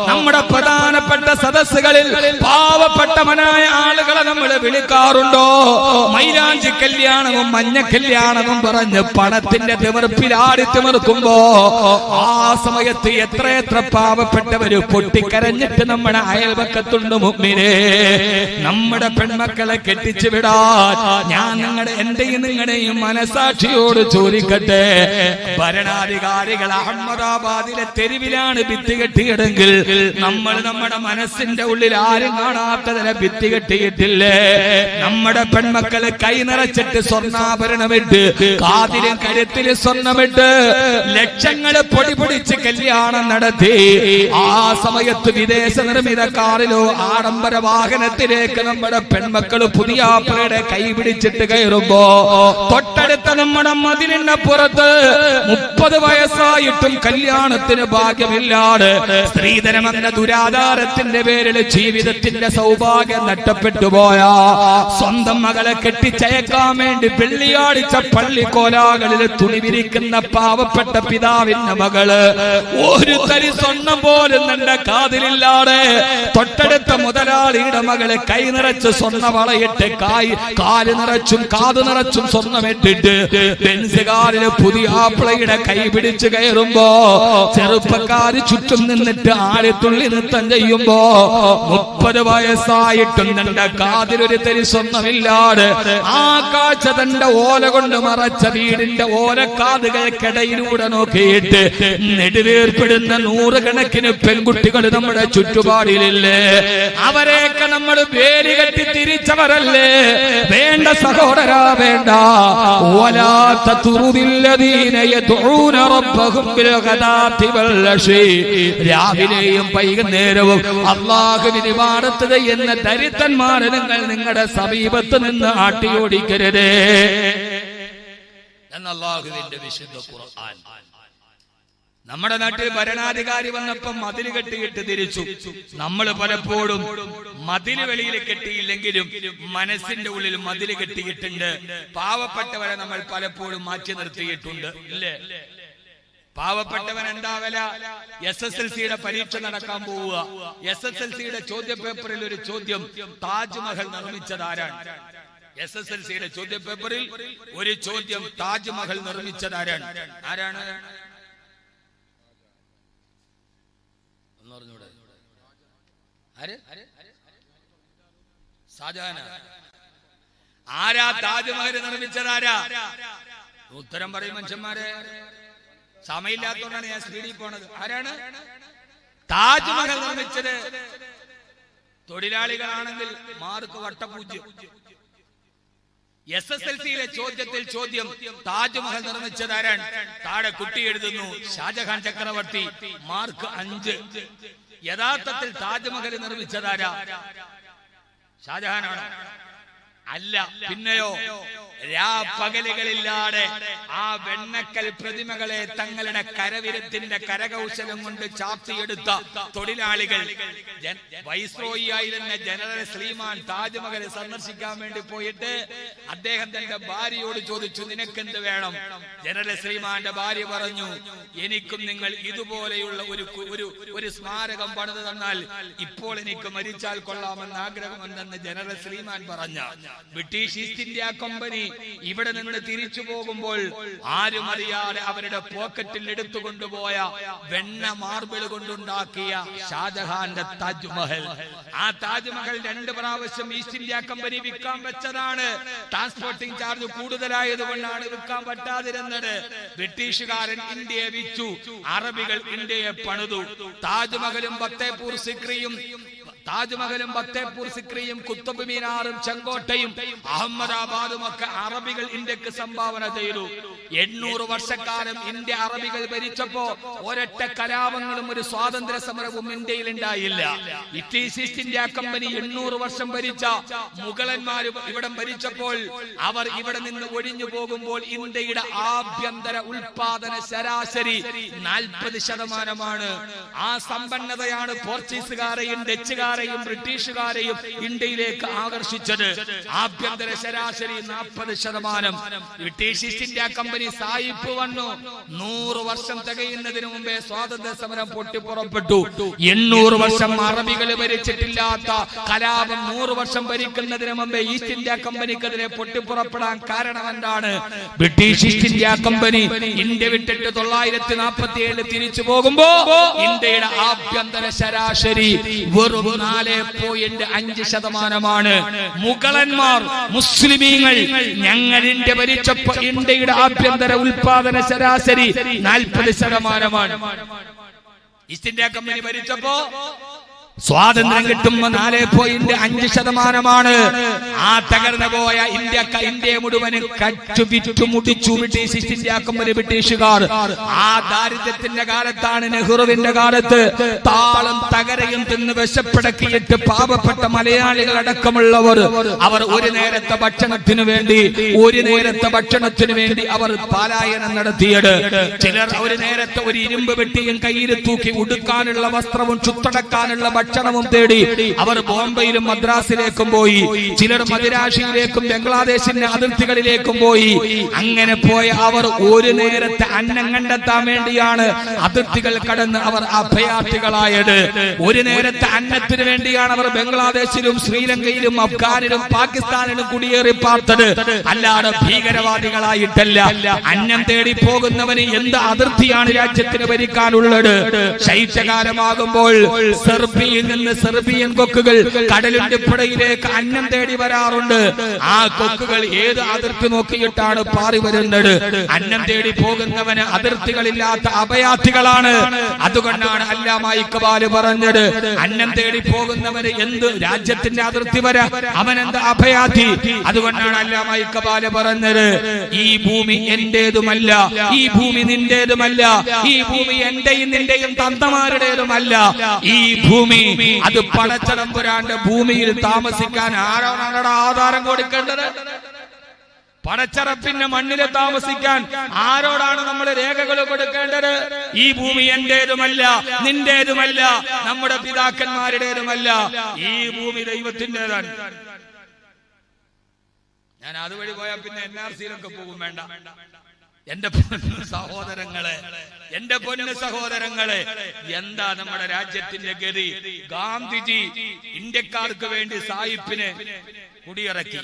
നമ്മുടെ പ്രധാനപ്പെട്ട സദസ്സുകളിൽ പാവപ്പെട്ടവനായ ആളുകളെ നമ്മൾ വിളിക്കാറുണ്ടോ? മൈലാഞ്ചി കല്യാണവും മഞ്ഞ കല്യാണവും പറഞ്ഞ് പണത്തിന്റെ തിമിർപ്പിലാടി തിമിർക്കുമ്പോ ആ സമയത്ത് എത്രയെത്ര പാവപ്പെട്ടവര് പൊട്ടിക്കരഞ്ഞിട്ട് നമ്മുടെ അയൽപക്കത്തുണ്ട്. മുഅ്മിനേ, നമ്മുടെ പെൺമക്കളെ കെട്ടിച്ചു വിടാൻ ഞാൻ എന്റെയും നിങ്ങളുടെയും മനസാക്ഷിയോട് ചോദിക്കട്ടെ. ഭരണാധികാരികൾ അഹമ്മദാബാദിലെ തെരുവിലാണ് ഭിത്തി കെട്ടിയിടെങ്കിൽ നമ്മൾ നമ്മുടെ മനസ്സിന്റെ ഉള്ളിൽ ആരും കാണാത്തതിനെ ഭിത്തി കെട്ടിയിട്ടില്ലേ? നമ്മുടെ പെൺമക്കള് കൈ നിറച്ചിട്ട് സ്വർണ്ണാഭരണമിട്ട് കാതിലും കരുത്തില് സ്വർണ്ണമിട്ട് ലക്ഷങ്ങള് പൊടി പൊടിച്ച് കല്യാണം നടത്തി ആ സമയത്ത് വിദേശ നിർമ്മിത കാറിലോ ആഡംബര വാഹനത്തിലെ വീട്ടിലേക്ക് നമ്മുടെ പെൺമക്കള് പുതിയാപ്പിളയുടെ കൈ പിടിച്ചിട്ട് കയറുമ്പോ തൊട്ടടുത്ത നമ്മുടെ മതിലിനപ്പുറത്ത് 30 വയസ്സായിട്ടും കല്യാണത്തിന് ഭാഗ്യമില്ലാതെ സ്ത്രീധനമെന്ന ദുരാധാരത്തിന്റെ പേരിൽ ജീവിതത്തിന്റെ സൗഭാഗ്യം നഷ്ടപ്പെട്ടു പോയ സ്വന്തം മകളെ കെട്ടിച്ചയക്കാൻ വേണ്ടി വെള്ളിയാഴ്ച പള്ളിക്കോലാകളിൽ തുണി വിരിക്കുന്ന പാവപ്പെട്ട പിതാവിന്റെ മകള് ഒരു തരി സ്വർണം പോലും നിന്റെ കാതിലില്ലാതെ തൊട്ടടുത്ത മുതലാളിയുടെ മകളെ കൈ നിറച്ച് സ്വർണ്ണ വളയിട്ട് കാല് നിറച്ചും കാത് നിറച്ചും സ്വർണ്ണമിട്ടിട്ട് ബെൻസുകാരില് പുതിയാപ്പിളയുടെ കൈ പിടിച്ച് കയറുമ്പോ ചെറുപ്പക്കാര് ചുറ്റും നിന്നിട്ട് ആഴത്തുള്ളി നൃത്തം ചെയ്യുമ്പോ 30 വയസ്സായിട്ടും നിന്റെ കാതിലൊരു തരി സ്വർണ്ണമില്ലാതെ ആ കാഴ്ച തന്റെ ഓല കൊണ്ട് മറച്ച വീടിന്റെ ഓലക്കാതുകൾക്കിടയിലൂടെ നോക്കിയിട്ട് നെടുവേർപ്പെടുന്ന 100 കണക്കിന് പെൺകുട്ടികൾ നമ്മുടെ ചുറ്റുപാടിലില്ലേ? അവരെയൊക്കെ നമ്മൾ വേലി കെട്ടി തിരിച്ചവരല്ലേ? വേണ്ട സഹോദരാ, വേണ്ട. രാവിലെയും വൈകുന്നേരവും അല്ലാഹുവിനെ ഇബാദത്ത് ചെയ്യുന്ന ദരിദ്രന്മാരെ നിങ്ങൾ നിങ്ങളുടെ സമീപത്ത് നിന്ന് ആട്ടിയോടിക്കരുതേ എന്ന് അല്ലാഹുവിന്റെ വിശുദ്ധ ഖുർആൻ. നമ്മുടെ നാട്ടിൽ ഭരണാധികാരി വന്നപ്പം മതിൽ കെട്ടിയിട്ട് തിരിച്ചു. നമ്മൾ പലപ്പോഴും മതിൽ വെളിയിൽ കെട്ടിയില്ലെങ്കിലും മനസ്സിന്റെ ഉള്ളിൽ മതിൽ കെട്ടിയിട്ടുണ്ട്. പാവപ്പെട്ടവരെ നമ്മൾ പലപ്പോഴും മാറ്റി നിർത്തിയിട്ടുണ്ട്, ഇല്ലേ? പാവപ്പെട്ടവൻ എന്താ വില? SSLCയുടെ പരീക്ഷ നടക്കാൻ പോവുക. SSLCയുടെ ചോദ്യ പേപ്പറിൽ ഒരു ചോദ്യം, താജ്മഹൽ നിർമ്മിച്ചത് ആരാണ്? SSLCയുടെ ചോദ്യ പേപ്പറിൽ ഒരു ചോദ്യം, താജ്മഹൽ നിർമ്മിച്ചത് ആരാണ്? ആരാണ്? ഷാജഹാൻ. ആരാ താജ്മഹൽ നിർമ്മിച്ചത്? ആരാ? ഉത്തരം പറയും മനുഷ്യന്മാരെ. സമയമില്ലാത്തതുകൊണ്ടാണ് ഞാൻ സ്പീഡിൽ പോണത്. ആരാണ് താജ്മഹൽ നിർമ്മിച്ചത്? തൊഴിലാളികളാണെങ്കിൽ മാർക്ക് വട്ടപൂജ്യം. SSLCയിലെ ചോദ്യത്തിൽ ചോദ്യം, താജ്മഹൽ നിർമ്മിച്ചത് ആരാണ്? താഴെ കുട്ടി എഴുതുന്നു ഷാജഹാൻ ചക്രവർത്തി, മാർക്ക് 5. യഥാർത്ഥത്തിൽ താജ്മഹൽ നിർമ്മിച്ചതാരാ? ഷാജഹാനാണ്? അല്ല. പിന്നെയോ? രാപ്പകലുകളില്ലാതെ ആ വെണ്ണക്കൽ പ്രതിമകളെ തങ്ങളുടെ കരവിരുത്തിന്റെ കരകൗശലം കൊണ്ട് ചാർത്തിയെടുത്ത തൊഴിലാളികൾ. വൈസ്രോയി ആയിരുന്ന ജനറൽ ശ്രീമാൻ താജ്മഹൽ സന്ദർശിക്കാൻ വേണ്ടി പോയിട്ട് അദ്ദേഹം തന്റെ ഭാര്യയോട് ചോദിച്ചു, നിനക്കെന്ത് വേണം? ജനറൽ ശ്രീമാന്റെ ഭാര്യ പറഞ്ഞു, എനിക്കും നിങ്ങൾ ഇതുപോലെയുള്ള ഒരു സ്മാരകം പണിത് തന്നാൽ ഇപ്പോൾ എനിക്ക് മരിച്ചാൽ കൊള്ളാമെന്ന് ആഗ്രഹമുണ്ടെന്ന് ജനറൽ ശ്രീമാൻ പറഞ്ഞ ബ്രിട്ടീഷ് ഈസ്റ്റ് ഇന്ത്യ കമ്പനി ഇവിടെ നിന്ന് തിരിച്ചു പോകുമ്പോൾ ആരും അറിയാതെ അവരുടെ പോക്കറ്റിൽ എടുത്തുകൊണ്ടുപോയ വെണ്ണ മാർബിൾ കൊണ്ടുണ്ടാക്കിയ ഷാജഹാന്റെ താജ്മഹൽ. ആ താജ്മഹൽ 2 പ്രാവശ്യം ഈസ്റ്റ് ഇന്ത്യ കമ്പനി വിൽക്കാൻ വെച്ചതാണ്. ട്രാൻസ്പോർട്ടിംഗ് ചാർജ് കൂടുതലായതുകൊണ്ടാണ് വിൽക്കാൻ പറ്റാതിരുന്നത്. ബ്രിട്ടീഷുകാരൻ ഇന്ത്യയെ വിറ്റു, അറബികൾ ഇന്ത്യയെ പണിതു. താജ്മഹലും ഫത്തേപൂർ സിക്രിയും കുത്തബ് മീനാറും ചെങ്കോട്ടയും അഹമ്മദാബാദും ഒക്കെ അറബികൾ ഇന്ത്യക്ക് സംഭാവന ചെയ്തു. 800 വർഷക്കാലം ഇന്ത്യ അറബികൾ ഭരിച്ചപ്പോ ഒരൊറ്റ കലാപങ്ങളും ഒരു സ്വാതന്ത്ര്യ സമരവും ഇന്ത്യയിൽ ഉണ്ടായില്ല. ബ്രിട്ടീഷ് ഈസ്റ്റ് ഇന്ത്യ കമ്പനി 800 വർഷം ഭരിച്ച മുഗളന്മാര് ഇവിടം ഭരിച്ചപ്പോൾ അവർ ഇവിടെ നിന്ന് ഒഴിഞ്ഞു പോകുമ്പോൾ ഇന്ത്യയുടെ ആഭ്യന്തര ഉൽപാദന ശരാശരി 40%. ആ സമ്പന്നതയാണ് പോർച്ചുഗീസുകാരെയും ഡച്ചുകാരെയും ബ്രിട്ടീഷുകാരെയും ഇന്ത്യയിലേക്ക് ആകർഷിച്ചത്. ആഭ്യന്തര ശരാശരി 40%. ബ്രിട്ടീഷ് ഈസ്റ്റ് ഇന്ത്യ കമ്പനി സായിപ്പ് വന്നു. 100 വർഷം തികയുന്നതിന് മുമ്പേ സ്വാതന്ത്ര്യ സമരം പൊട്ടിപ്പുറപ്പെട്ടു. 800 വർഷം അറബികൾ ഭരിച്ചിട്ടില്ലാത്ത കലാപം 100 വർഷം ഭരിക്കുന്നതിന് മുമ്പേ ഈസ്റ്റ് ഇന്ത്യ കമ്പനിക്കെതിരെ പൊട്ടിപ്പുറപ്പെടാൻ കാരണം എന്താണ്? British east India company India വിട്ടിട്ട് 947 തിരിച്ചു പോകുമ്പോ ഇന്ത്യയുടെ ആഭ്യന്തര ശരാശരി വെറും 4.5%. മുഗളന്മാർ, മുസ്ലിമീങ്ങൾ ഞങ്ങൾ ഇന്ത്യ ഭരിച്ചപ്പോ ഇന്ത്യയുടെ ആഭ്യന്തര ഉൽപാദന ശരാശരി 40%. ഈസ്റ്റ് ഇന്ത്യ കമ്പനി ഭരിച്ചപ്പോ സ്വാതന്ത്ര്യം കിട്ടുമ്പോ 4.5%. ആ തകർന്നു പോയ ഇന്ത്യ മുഴുവനും കച്ചുവിറ്റു മുടിച്ചു ബ്രിട്ടീഷ് ഈസ്റ്റ് ഇന്ത്യ കമ്പനി ബ്രിട്ടീഷുകാർ. ആ ദാരിദ്ര്യത്തിന്റെ കാലത്താണ്, നെഹ്റുവിന്റെ കാലത്ത് താളം തകരയും തിന്ന് വിശപ്പടക്കിയിട്ട് പാവപ്പെട്ട മലയാളികൾ അടക്കമുള്ളവർ അവർ ഒരു നേരത്തെ ഭക്ഷണത്തിനു വേണ്ടി അവർ പലായനം നടത്തിയത്. ചിലർ ഒരു നേരത്തെ ഒരു ഇരുമ്പ് വെട്ടിയും കയ്യിൽ തൂക്കി ഉടുക്കാനുള്ള വസ്ത്രവും ചുട്ടടക്കാനുള്ള ഭക്ഷണവും തേടി അവർ ബോംബെയിലും മദ്രാസിലേക്കും പോയി. ചിലർ മദിരാശിയിലേക്കും ബംഗ്ലാദേശിന്റെ അതിർത്തികളിലേക്കും പോയി. അങ്ങനെ പോയ അവർ ഒരു നേരത്തെ അന്നം കണ്ടെത്താൻ വേണ്ടിയാണ് അതിർത്തികൾ കടന്ന് അവർ അഭയാർത്ഥികളായത്. ഒരു നേരത്തെ അന്നത്തിന് വേണ്ടിയാണ് അവർ ബംഗ്ലാദേശിലും ശ്രീലങ്കയിലും അഫ്ഗാനിലും പാകിസ്ഥാനിലും കുടിയേറി പാർത്തത്. അല്ലാതെ ഭീകരവാദികളായിട്ടല്ല. അന്നം തേടി പോകുന്നവന് എന്ത് അതിർത്തിയാണ് രാജ്യത്തിന് ഭരിക്കാനുള്ളത്? ശൈത്യകാലമാകുമ്പോൾ സെർബിയയിൽ നിന്ന് സെർബിയൻ കൊക്കുകൾ കടലിന്റെ പുഴയിലേക്ക് അന്നം തേടി വരാറുണ്ട്. ആ കൊക്കുകൾ ഏത് അതിർത്തി നോക്കിയിട്ടാണ് പാറി വരുന്നത്? അന്നം തേടി പോകുന്നവന് അതിർത്തികളില്ലാത്ത അഭയാർത്ഥികളാണ്. അതുകൊണ്ടാണ് അല്ലാമ ഇക്ബാൽ പറഞ്ഞത്, അന്നം തേടി പോകുന്നവന് എന്ത് രാജ്യത്തിന്റെ അതിർത്തി വര, അവനെന്ത് അഭയാർത്ഥി. അതുകൊണ്ടാണ് അല്ലാമ ഇക്ബാൽ പറഞ്ഞത്, ഈ ഭൂമി എന്റേതുമല്ല, ഈ ഭൂമി നിന്റേതുമല്ല, ഈ ഭൂമി എന്റെയും നിന്റെയും തന്തമാരുടേതുമല്ല. ഈ ഭൂമി അത് പടച്ചതമ്പുരാന്റെ ഭൂമിയിൽ താമസിക്കാൻ ആരാണ് ആധാരം കൊടുക്കേണ്ടത്? പടച്ചറപ്പിന്റെ മണ്ണിൽ താമസിക്കാൻ ആരോടാണ് നമ്മൾ രേഖകൾ കൊടുക്കേണ്ടത്? ഈ ഭൂമി എന്റേതുമല്ല, നിന്റേതുമല്ല, നമ്മുടെ പിതാക്കന്മാരുടേതുമല്ല. ഈ ഭൂമി ദൈവത്തിൻ്റെതാണ്. ഞാൻ അതുവഴി പോയാൽ പിന്നെ NRCയിലൊക്കെ പോകും. വേണ്ട. എന്റെ പൊന്നു സഹോദരങ്ങളെ, എന്താ നമ്മുടെ രാജ്യത്തിന്റെ ഗതി? ഗാന്ധിജി ഇന്ത്യക്കാർക്ക് വേണ്ടി സായിപ്പിന് കുടിയിറക്കി.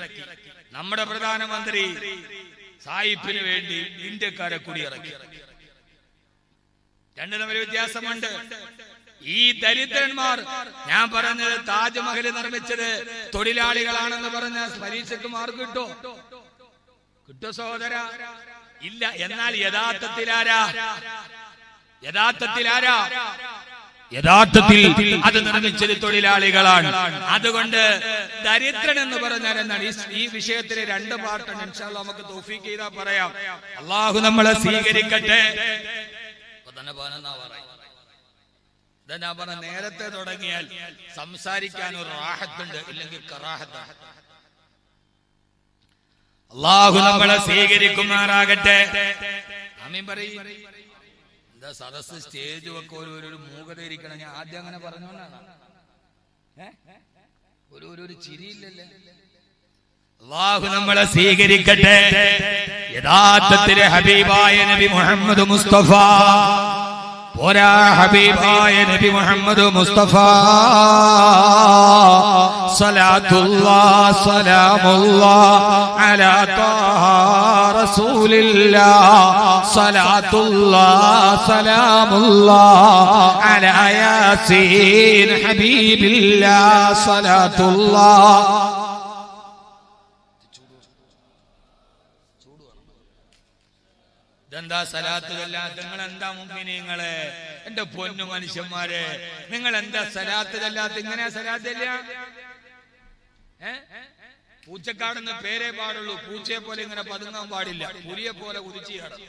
നമ്മുടെ പ്രധാനമന്ത്രി സായിപ്പിന് വേണ്ടി ഇന്ത്യക്കാരെ കുടിയിറക്കി. രണ്ടു തമ്മിൽ വ്യത്യാസമുണ്ട്. ഈ ദരിദ്രന്മാർ, ഞാൻ പറഞ്ഞത് താജ്മഹൽ നിർമ്മിച്ചത് തൊഴിലാളികളാണെന്ന് പറഞ്ഞ പരീക്ഷയ്ക്ക് മാർക്ക് കിട്ടോ സഹോദര? ഇല്ല. എന്നാൽ യഥാർത്ഥത്തിൽ അത് നിർമ്മിച്ചത് തൊഴിലാളികളാണ്. അതുകൊണ്ട് ദരിദ്രൻ എന്ന് പറഞ്ഞാൽ എന്താണ്? ഈ വിഷയത്തിൽ രണ്ട് പാർട്ടുണ്ട്. ഇൻഷാ അല്ലാഹ് നമുക്ക് തൗഫീഖ് ചെയ്താൽ പറയാം. അള്ളാഹു നമ്മളെ സ്വീകരിക്കട്ടെ. ഞാൻ പറഞ്ഞ നേരത്തെ തുടങ്ങിയാൽ സംസാരിക്കാൻ ഒരു റാഹത്തുണ്ട്, ഇല്ലെങ്കിൽ കറാഹത്താണ്. അള്ളാഹു നമ്മളെ സ്വീകരിക്കുമാറാകട്ടെ. ആമീൻ പറയും. എന്താ സദസ് സ്റ്റേജ് ഒക്കെ ഒരു മൂകത ഇരിക്കണം. ഞാൻ ആദ്യം അങ്ങനെ പറഞ്ഞോണ്ടാണ്. ഒരു ചിരിയില്ലല്ലേ? അള്ളാഹു നമ്മളെ സ്വീകരിക്കട്ടെ. യഥാർത്ഥത്തിലെ ഹബീബായ നബി മുഹമ്മദ് മുസ്തഫ പോരാ, ഹബീബായ നബി മുഹമ്മദ് മുസ്തഫ സലാത്തുല്ലാഹ് സലാമുല്ലാഹ് അലാ ത്വാഹ റസൂലില്ലാഹ് സലാത്തുല്ലാഹ് സലാമുല്ലാഹ് അലാ യാസീൻ ഹബീബില്ലാഹ് സലാത്തുല്ലാഹ്. ഇതെന്താ സലാത്ത് ചൊല്ലാത്ത? നിങ്ങൾ എന്താ മുഅ്മിനീങ്ങളെ, എന്റെ പൊന്നു മനുഷ്യന്മാരെ, നിങ്ങൾ എന്താ സലാത്ത് ചൊല്ലാത്ത? ഇങ്ങനെ സലാത്ത് ഇല്ല. പൂച്ചക്കാടെന്ന് പേരേ പാടുള്ളൂ. പൂച്ചയെ പോലെ ഇങ്ങനെ പതുങ്ങാൻ പാടില്ല. പുലിയെ പോലെ കുതിച്ചു ചാടും.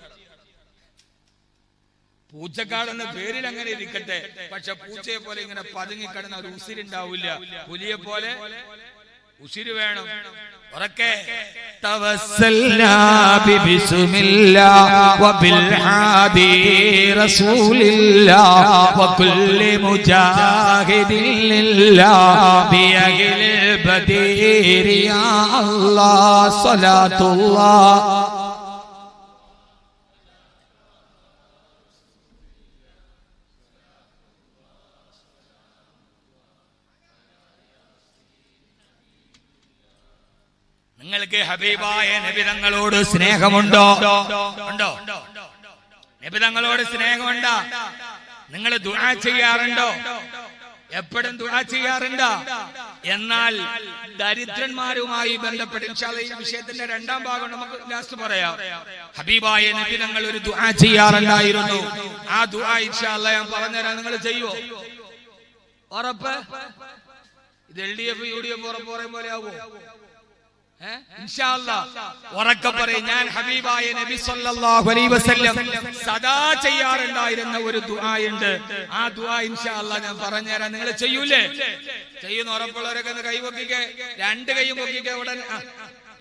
പൂച്ചക്കാടെന്ന പേരിൽ അങ്ങനെ ഇരിക്കട്ടെ, പക്ഷെ പൂച്ചയെ പോലെ ഇങ്ങനെ പതുങ്ങിക്കിടന്ന ഒരു ഉസിരുണ്ടാവില്ല. പുലിയെ പോലെ ഉസിര് വേണം. ഉറക്കെ തവസ്സൽനാ ബിസ്മില്ലാഹ് വബിൽ ഹാദി റസൂലില്ലാഹ് വകുല്ലി മുജാഹിദിൻ ലില്ലാഹ് ബിഅഹ്ലിൽ ബദീരി യാ അല്ലാഹ് സ്വലാത്തുല്ലാഹ്. നിങ്ങൾക്ക് ഹബീബായ നബി തങ്ങളോട് സ്നേഹമുണ്ടോ? ഉണ്ടോ? നബി തങ്ങളോട് സ്നേഹമുണ്ടോ? നിങ്ങൾ ദുആ ചെയ്യാറുണ്ടോ? എപ്പോഴും ദുആ ചെയ്യാറുണ്ടോ? എന്നാൽ ദരിദ്രന്മാരുമായി ബന്ധപ്പെട്ട് ഇൻഷാ അല്ലാഹ് ഈ വിഷയത്തിന്റെ രണ്ടാം ഭാഗം നമുക്ക് ലാസ്റ്റ് പറയാം. ഹബീബായ നബി തങ്ങൾ ഒരു ദുആ ചെയ്യാറുണ്ടായിരുന്നു. ആ ദുആ ഇൻഷാ അല്ലാഹ് ഞാൻ പറഞ്ഞുതരാം. നിങ്ങൾ ചെയ്യുവോ? ഉറപ്പ്? ഇത് LDF UDF പറയും പോലെ ആവോ? ഇൻഷാ അല്ലാഹ് ഉറക്കെ പറയും. ഞാൻ ഹബീബായ നബി സല്ലല്ലാഹു അലൈഹി വസല്ലം സദാ ചെയ്യാറുണ്ടായിരുന്ന ഒരു ദുആയുണ്ട്. ആ ദുആ ഇൻഷാ അല്ലാഹ് ഞാൻ പറഞ്ഞുതരാം. നിങ്ങൾ ചെയ്യൂലേ? ചെയ്യുന്ന ഉറപ്പുള്ളവരൊക്കെ ഒന്ന് കൈ പൊക്കിക്കേ, രണ്ട് കൈയും പൊക്കിക്കേ. ഉടനെ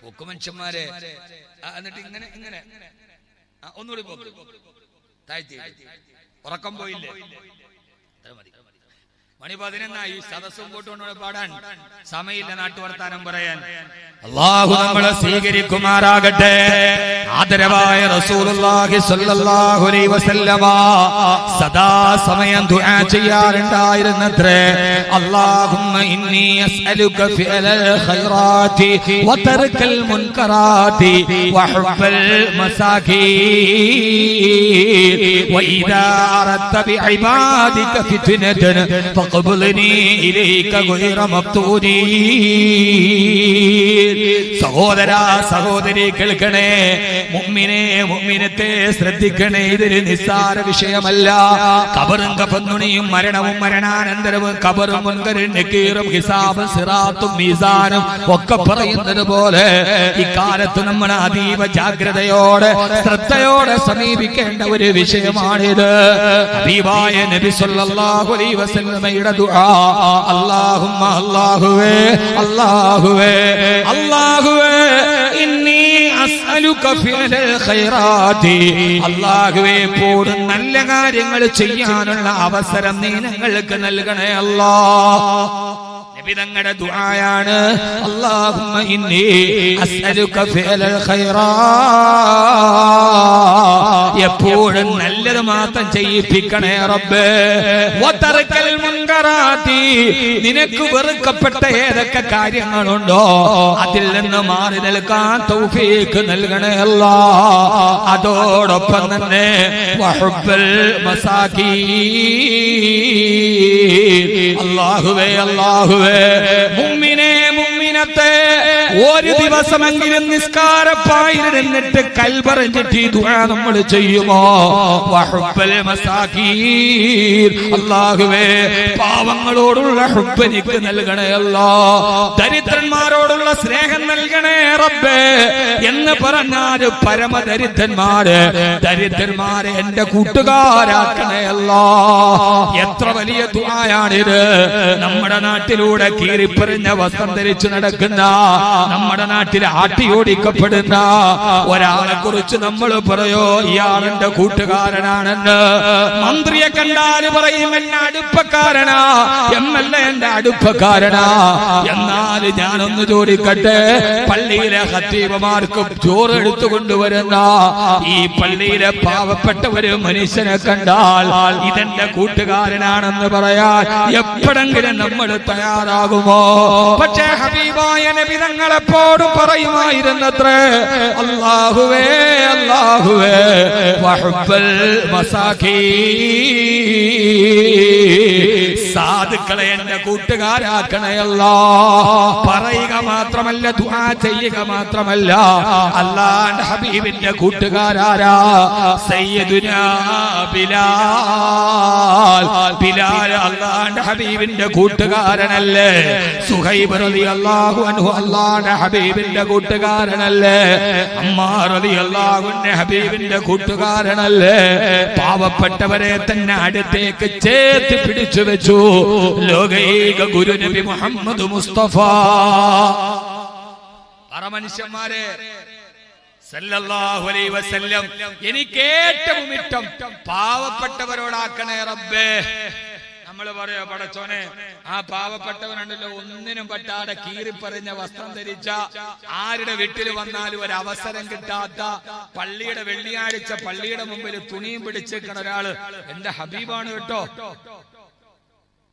പൊക്കു മനുഷ്യന്മാരെ. എന്നിട്ട് ഇങ്ങനെ ഇങ്ങനെ ഒന്നുകൂടി പൊക്കി താഴ്ത്തി. ഉറക്കം പോയില്ലേ? മണി 11 സദസ്സും കൂട്ടുകൊണ്ട് പാടാൻ സമയമില്ല, നാട്ടുവർത്താനം പറയാൻ. അല്ലാഹു നമ്മളെ സ്വീകരിക്കുമാറാകട്ടെ. ആദരവായ റസൂലുള്ളാഹി സ്വല്ലല്ലാഹു അലൈഹി വസല്ലമ സദാ സമയം ദുആ ചെയ്യാറുണ്ടായിരുന്നത്രേ. അല്ലാഹുമ്മ ഇന്നി അസ്അലുക ഫിഅലൽ ഖൈറാത്തി വതർക്കൽ മുൻകറാത്തി വഹുബ്ബൽ മസാകീൻ വഇദാ അറദ്ത ബിഇബാദിക ഫിത്നതൻ ഫഖബ്ലനി ഇലൈക ഗൈറ മഫ്തൂനീൻ. സഹോദരാ സഹോദരി കേൾക്കണേ, മുഅ്മിനേ മുഅ്മിനത്തെ ശ്രദ്ധിക്കണേ. ഇതൊരു നിസ്സാര വിഷയമല്ല. ഖബറും കഫന്നുണിയും മരണവും മരണാനന്തരവും ഖബറും മുൻകരും നക്കീറും ഹിസാബും സിറാത്തും മീസാനും ഒക്കെ പറയുന്നത് പോലെ ഇക്കാലത്ത് നമ്മൾ അതീവ ജാഗ്രതയോടെ ശ്രദ്ധയോടെ സമീപിക്കേണ്ട ഒരു വിഷയമാണിത്. ഹബീബായ നബി സല്ലല്ലാഹു അലൈഹി വസല്ലമയുടെ ദുആ, അല്ലാഹുമ്മ അല്ലാഹുവേ അല്ലാഹുവേ അല്ലാഹുവേ ഇന്നി അസ്അലുക ഫിഅലൽ ഖൈറാത്തി. അല്ലാഹുവേ എപ്പോഴും നല്ല കാര്യങ്ങൾ ചെയ്യാനുള്ള അവസരം നീ ഞങ്ങൾക്ക് നൽകണേ അല്ലാഹ്. നബി തങ്ങളുടെ ദുആയാണ് അല്ലാഹുമ്മ ഇന്നി അസ്അലുക ഫിഅലൽ ഖൈറാത്ത്. എപ്പോഴും നല്ലത് മാത്രം ചെയ്യിപ്പിക്കണേ റബ്ബേ. വതർക്കൽ മുൻകറാത്തി. നിനക്ക് വെറുക്കപ്പെട്ട ഏതൊക്കെ കാര്യങ്ങളുണ്ടോ അതിൽ നിന്ന് മാറി നിൽക്കാൻ തൗഫീഖ് നൽകണേ അല്ലാഹ്. അതോടൊപ്പം തന്നെ വഹുബ്ബൽ മസാകീൻ. അല്ലാഹുവേ അല്ലാഹുവേ മുഅ്മിനേ മുഅ്മിനത്തെ ഒരു ദിവസമെങ്കിലും നിസ്കാരപ്പായിരുന്നിട്ട് കൽബറിഞ്ഞിട്ട് ഈ ദുആ നമ്മൾ ചെയ്യുമോ? വഹുബ്ബൽ മസാകീൻ. അല്ലാഹുവേ പാവങ്ങളോടുള്ള ഹുബ്ബ് എനിക്ക് നൽകണേ അല്ലാഹ്. ദരിദ്രന്മാരോടുള്ള സ്നേഹം നൽകണേ റബ്ബേ എന്ന് പറഞ്ഞാൽ പരമദരിദ്രന്മാരെ എന്റെ കൂട്ടുകാരാക്കണേ അല്ലാഹ്. എത്ര വലിയ ദുആയാണിത്. നമ്മുടെ നാട്ടിലൂടെ കീറിപ്പറിഞ്ഞ വസ്ത്രം ധരിച്ചു നടക്കുന്ന, നമ്മുടെ നാട്ടിൽ ആട്ടിയോടിക്കപ്പെടുന്ന ഒരാളെ കുറിച്ച് നമ്മൾ പറയോ ഇയാളെന്റെ കൂട്ടുകാരനാണെന്ന്. മന്ത്രിയെ കണ്ടാൽ പറയും എന്നെ അടുപ്പക്കാരനാ, MLA എന്റെ അടുപ്പക്കാരനാ. എന്നാൽ ഞാനൊന്ന് ചോദിക്കട്ടെ, പള്ളിയിലെ ഖത്തീബുമാർക്ക് ചോറ് എടുത്തു കൊണ്ടുവരുന്ന ഈ പള്ളിയിലെ പാവപ്പെട്ട ഒരു മനുഷ്യനെ കണ്ടാൽ ഇതെന്റെ കൂട്ടുകാരനാണെന്ന് പറയാൻ എപ്പോഴെങ്കിലും നമ്മൾ തയ്യാറാകുമോ? പക്ഷേ ഹബീബായ നബി തങ്ങളെപ്പോഴും പറയുമായിരുന്നത്രേ, അല്ലാഹുവേ അല്ലാഹുവേ വഹുബ്ബൽ മസാകീൻ. സാധുക്കളെ എന്റെ കൂട്ടുകാരാക്കണേ അല്ലാഹ്. പറയുക മാത്രമല്ല, ദുആ ചെയ്യുക മാത്രമല്ല. അല്ലാഹുവിന്റെ ഹബീബിന്റെ കൂട്ടുകാരാരാ? സയ്യിദുനാ ബിലാൽ. ബിലാൽ അല്ലാഹുവിന്റെ ഹബീബിന്റെ കൂട്ടുകാരനല്ലേ? സുഹൈബ് റളിയല്ലാഹു അൻഹു അല്ലാഹുവിന്റെ ഹബീബിന്റെ കൂട്ടുകാരനല്ലേ? അമ്മാർ റളിയല്ലാഹു അൻഹു ഹബീബിന്റെ കൂട്ടുകാരനല്ലേ? പാവപ്പെട്ടവരെ തന്നെ അടുത്തേക്ക് ചേർത്ത് പിടിച്ചു വെച്ചു ലോകൈക ഗുരു നബി മുഹമ്മദ് മുസ്തഫ. മനുഷ്യന്മാരെ സല്ലല്ലാഹു അലൈഹി വസല്ലം എനിക്ക് ഏറ്റവും ഇഷ്ടം പാവപ്പെട്ടവരോടാക്കണേ റബ്ബേ. നമ്മൾ പറയാ പടച്ചോനെ ആ പാവപ്പെട്ടവനുണ്ടല്ലോ, ഒന്നിനും പറ്റാതെ കീറിപ്പറിഞ്ഞ വസ്ത്രം ധരിച്ച, ആരുടെ വീട്ടിൽ വന്നാലും ഒരു അവസരം കിട്ടാത്ത, പള്ളിയുടെ വെള്ളിയാഴ്ച പള്ളിയുടെ മുമ്പിൽ തുണിയും പിടിച്ചേക്കണ ഒരാള് എന്റെ ഹബീബാണ് കേട്ടോ.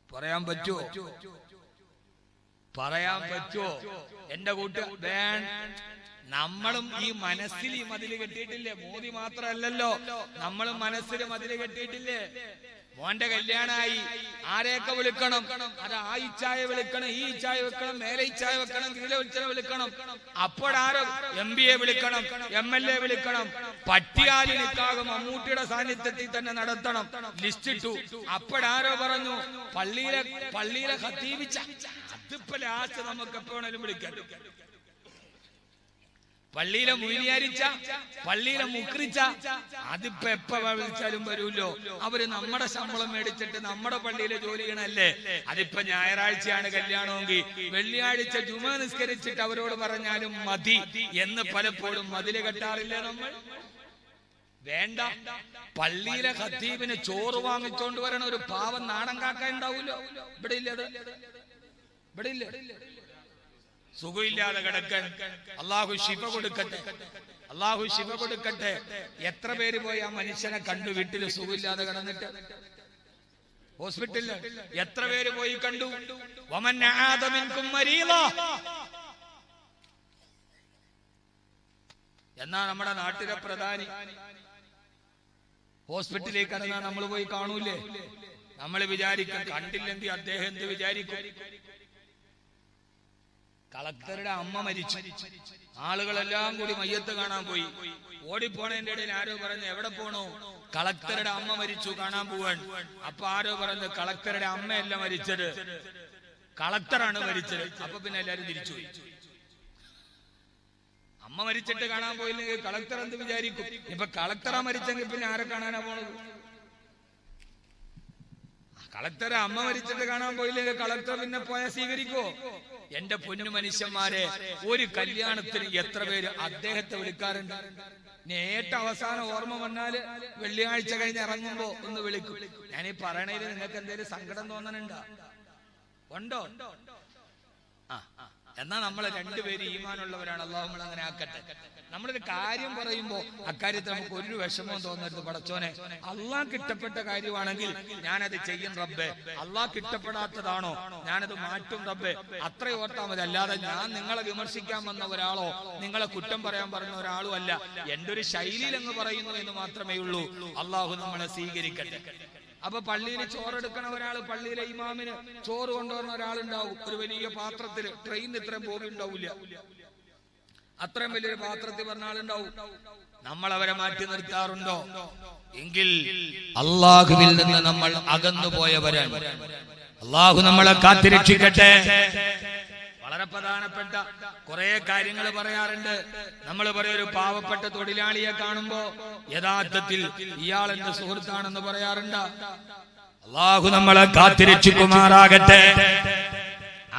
പറയാൻ പറ്റുമോ? പറയാൻ പറ്റുമോ? എന്റെ കൂട്ട് നമ്മളും ഈ മനസ്സിൽ ഈ മതില് കെട്ടിയിട്ടില്ലേ? മോദി മാത്രമല്ലല്ലോ, നമ്മളും മനസ്സിൽ മതില് കെട്ടിയിട്ടില്ലേ? മോന്റെ കല്യാണമായി, ആരെയൊക്കെ വിളിക്കണം? അത് ആ ഇച്ചായ വിളിക്കണം, ഈ ഇച്ചായ വെക്കണം, മേലെ ഇച്ചായ വെക്കണം, കീഴെ വിളിക്കണം. അപ്പോഴാരോ MBA വിളിക്കണം, MLA വിളിക്കണം. പട്ടിയാലി നിക്കാഹ് മമ്മൂട്ടിയുടെ സാന്നിധ്യത്തിൽ തന്നെ നടത്തണം. ലിസ്റ്റ് ഇട്ടു. അപ്പോഴാരോ പറഞ്ഞു പള്ളിയിലെ ഖത്തീബിച്ച. അതിപ്പോ ലാസ്റ്റ് നമുക്ക് എപ്പോഴേലും വിളിക്കാം. പള്ളിയിലെ മുയിലിയാരിച്ച, പള്ളിയിലെ മുക്രിച്ച, അതിപ്പോ എപ്പ വിളിച്ചാലും വരൂല്ലോ. അവര് നമ്മുടെ ശമ്പളം മേടിച്ചിട്ട് നമ്മുടെ പള്ളിയിലെ ജോലി ചെയ്യണല്ലേ. അതിപ്പോ ഞായറാഴ്ചയാണ് കല്യാണമെങ്കിൽ വെള്ളിയാഴ്ച ജുമാ നിസ്കരിച്ചിട്ട് അവരോട് പറഞ്ഞാലും മതി എന്ന് പലപ്പോഴും മതില് കെട്ടാറില്ലേ നമ്മൾ? വേണ്ട, പള്ളിയിലെ ഖത്തീബിന് ചോറ് വാങ്ങിച്ചോണ്ട് വരണ ഒരു പാവം നാടൻ കാക്ക ഉണ്ടാവൂലോ. ഇവിടെ ഇല്ലത്, ഇവിടെ ഇല്ല. സുഖമില്ലാതെ കിടക്കാൻ അള്ളാഹു ശിഫ കൊടുക്കട്ടെ, അള്ളാഹു ശിഫ കൊടുക്കട്ടെ. എത്ര പേര് പോയി ആ മനുഷ്യനെ കണ്ടു വീട്ടിൽ സുഖമില്ലാതെ കിടന്നിട്ട്? ഹോസ്പിറ്റലിൽ എത്ര പേര് പോയി കണ്ടു? വമൻ ആദ മിൻകും മരീള. എന്നാ നമ്മുടെ നാട്ടിലെ പ്രധാനി ഹോസ്പിറ്റലിൽ കിടന്നാ നമ്മൾ പോയി കാണൂലേ? നമ്മൾ വിചാരിക്കും കണ്ടില്ലെങ്കിൽ അദ്ദേഹം എന്ത് വിചാരിക്കും? കളക്ടറുടെ അമ്മ മരിച്ചു, ആളുകളെല്ലാം കൂടി മയ്യത്ത് കാണാൻ പോയി. ഓടിപ്പോണതിന്റെ ഇടയിൽ ആരോ പറഞ്ഞു എവിടെ പോണോ? കളക്ടറുടെ അമ്മ മരിച്ചു, കാണാൻ പോവാൻ. അപ്പൊ ആരോ പറഞ്ഞു കളക്ടറുടെ അമ്മയല്ല മരിച്ചത്, കളക്ടറാണ് മരിച്ചത്. അപ്പൊ പിന്നെ എല്ലാരും തിരിച്ചുപോയി. അമ്മ മരിച്ചിട്ട് കാണാൻ പോയില്ലെങ്കിൽ കളക്ടർ എന്ത് വിചാരിക്കും? ഇപ്പൊ കളക്ടറാ മരിച്ചെങ്കിൽ പിന്നെ ആരെ കാണാനാ പോണത്? കളക്ടറെ അമ്മ മരിച്ചിട്ട് കാണാൻ പോയില്ലെങ്കിൽ കളക്ടർ പിന്നെ പോയാൽ സ്വീകരിക്കോ? എന്റെ പൊന്നു മനുഷ്യന്മാരെ, ഒരു കല്യാണത്തിന് എത്ര പേര് അദ്ദേഹത്തെ വിളിക്കാറുണ്ട്? ഏറ്റവും അവസാനം ഓർമ്മ വന്നാല് വെള്ളിയാഴ്ച കഴിഞ്ഞ് ഇറങ്ങുമ്പോ ഒന്ന് വിളിക്കും. ഞാനീ പറയണതിൽ നിങ്ങൾക്ക് എന്തെങ്കിലും സങ്കടം തോന്നണുണ്ടോ? ഉണ്ടോ? എന്നാ നമ്മളെ രണ്ടുപേരും ഈമാനുള്ളവരാണ്. അല്ലാഹു നമ്മളെ അങ്ങനെ ആക്കട്ടെ. നമ്മളൊരു കാര്യം പറയുമ്പോ അക്കാര്യത്തിൽ നമുക്ക് ഒരു വിഷമവും തോന്നരുത്. പടച്ചോനെ, അള്ളാഹ് ഇഷ്ടപ്പെട്ട കാര്യമാണെങ്കിൽ ഞാനത് ചെയ്യും റബ്ബേ. അള്ളാഹ് ഇഷ്ടപ്പെടാത്തതാണോ ഞാനത് മാറ്റും റബ്ബേ. അത്ര ഓർത്താൽ മതി. അല്ലാതെ ഞാൻ നിങ്ങളെ വിമർശിക്കാൻ വന്ന ഒരാളോ നിങ്ങളെ കുറ്റം പറയാൻ പറഞ്ഞ ഒരാളും അല്ല. എന്റെ ഒരു ശൈലിയിൽ അങ്ങ് പറയുന്നു എന്ന് മാത്രമേ ഉള്ളൂ. അള്ളാഹു നമ്മളെ സ്വീകരിക്കട്ടെ. അപ്പൊ പള്ളിയിൽ ചോറെടുക്കണ ഒരാള്, പള്ളിയിലെ ഇമാമിന് ചോറ് കൊണ്ടുവരുന്ന ഒരാളുണ്ടാവും. ഒരു വലിയ പാത്രത്തിൽ, ട്രെയിൻ ഇത്രയും പോകുന്നുണ്ടാവില്ല, അത്രയും വലിയൊരു പാത്രത്തിൽ പറഞ്ഞ ആളുണ്ടാവും. നമ്മൾ അവരെ മാറ്റി നിർത്താറുണ്ടോ? എങ്കിൽ അള്ളാഹുവിൽ നിന്ന് നമ്മൾ അകന്നുപോയവരാണ്. അള്ളാഹു നമ്മളെ കാത്തിരക്ഷിക്കട്ടെ. വളരെ പ്രധാനപ്പെട്ട കുറെ കാര്യങ്ങൾ പറയാറുണ്ട്. നമ്മൾ പറയും ഒരു പാവപ്പെട്ട തൊഴിലാളിയെ കാണുമ്പോ യഥാർത്ഥത്തിൽ ഇയാൾ എന്റെ സുഹൃത്താണെന്ന് പറയാറുണ്ട്. അള്ളാഹു നമ്മളെ കാത്തിരക്ഷിക്കുമാറാകട്ടെ.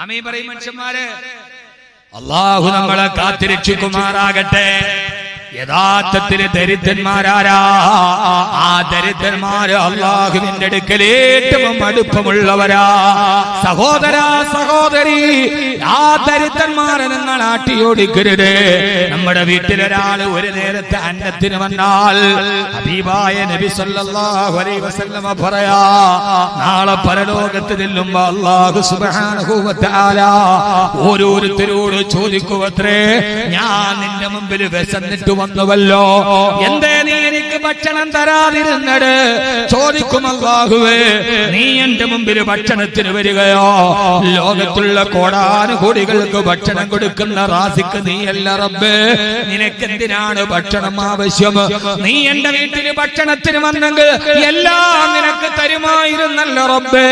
ആമീൻ പറയും മനുഷ്യന്മാരെ. അള്ളാഹു നമ്മളെ കാത്തിരക്ഷിക്കുമാറാകട്ടെ. യഥാർത്ഥത്തിൽ ദരിദ്രന്മാരാരാ? ആ ദരിദ്രന്മാര് അള്ളാഹുവിന്റെ അടുക്കൽ ഏറ്റവും അടുപ്പമുള്ളവരാ. സഹോദരാ, സഹോദരി, ആ ദരിദ്രന്മാരെ നിങ്ങൾ ആട്ടിയോടിക്കരുത്. നമ്മുടെ വീട്ടിലൊരാള് ഒരു നേരത്തെ അന്നത്തിന് വന്നാൽ ഹബീബായ നബി സല്ലല്ലാഹു അലൈഹി വസല്ലമ പറയാ, നാളെ പരലോകത്ത് ചെല്ലുമ്പോ അല്ലാഹു സുബ്ഹാനഹു വ തആല ഓരോരുത്തരോട് ചോദിക്കുവത്രേ, ഞാൻ നിന്റെ മുമ്പിൽ വിശന്നിട്ട് വന്നുവല്ലോ, എന്തേ നീ എനിക്ക് ഭക്ഷണം തരാതിരുന്നത്? ചോദിക്കും അല്ലാഹുവേ, നീ എന്റെ മുമ്പിൽ ഭക്ഷണത്തിന് വരികയോ? ലോകത്തുള്ള കോടാനുകോടികൾക്ക് ഭക്ഷണം കൊടുക്കുന്ന റാസിക്ക് നീയല്ല റബ്ബേ, നിനക്കെന്തിനാണ് ഭക്ഷണം ആവശ്യം? നീ എന്റെ വീട്ടിൽ ഭക്ഷണത്തിന് വന്നെങ്കിൽ എല്ലാം നിനക്ക് തരുമായിരുന്നല്ലോ റബ്ബേ,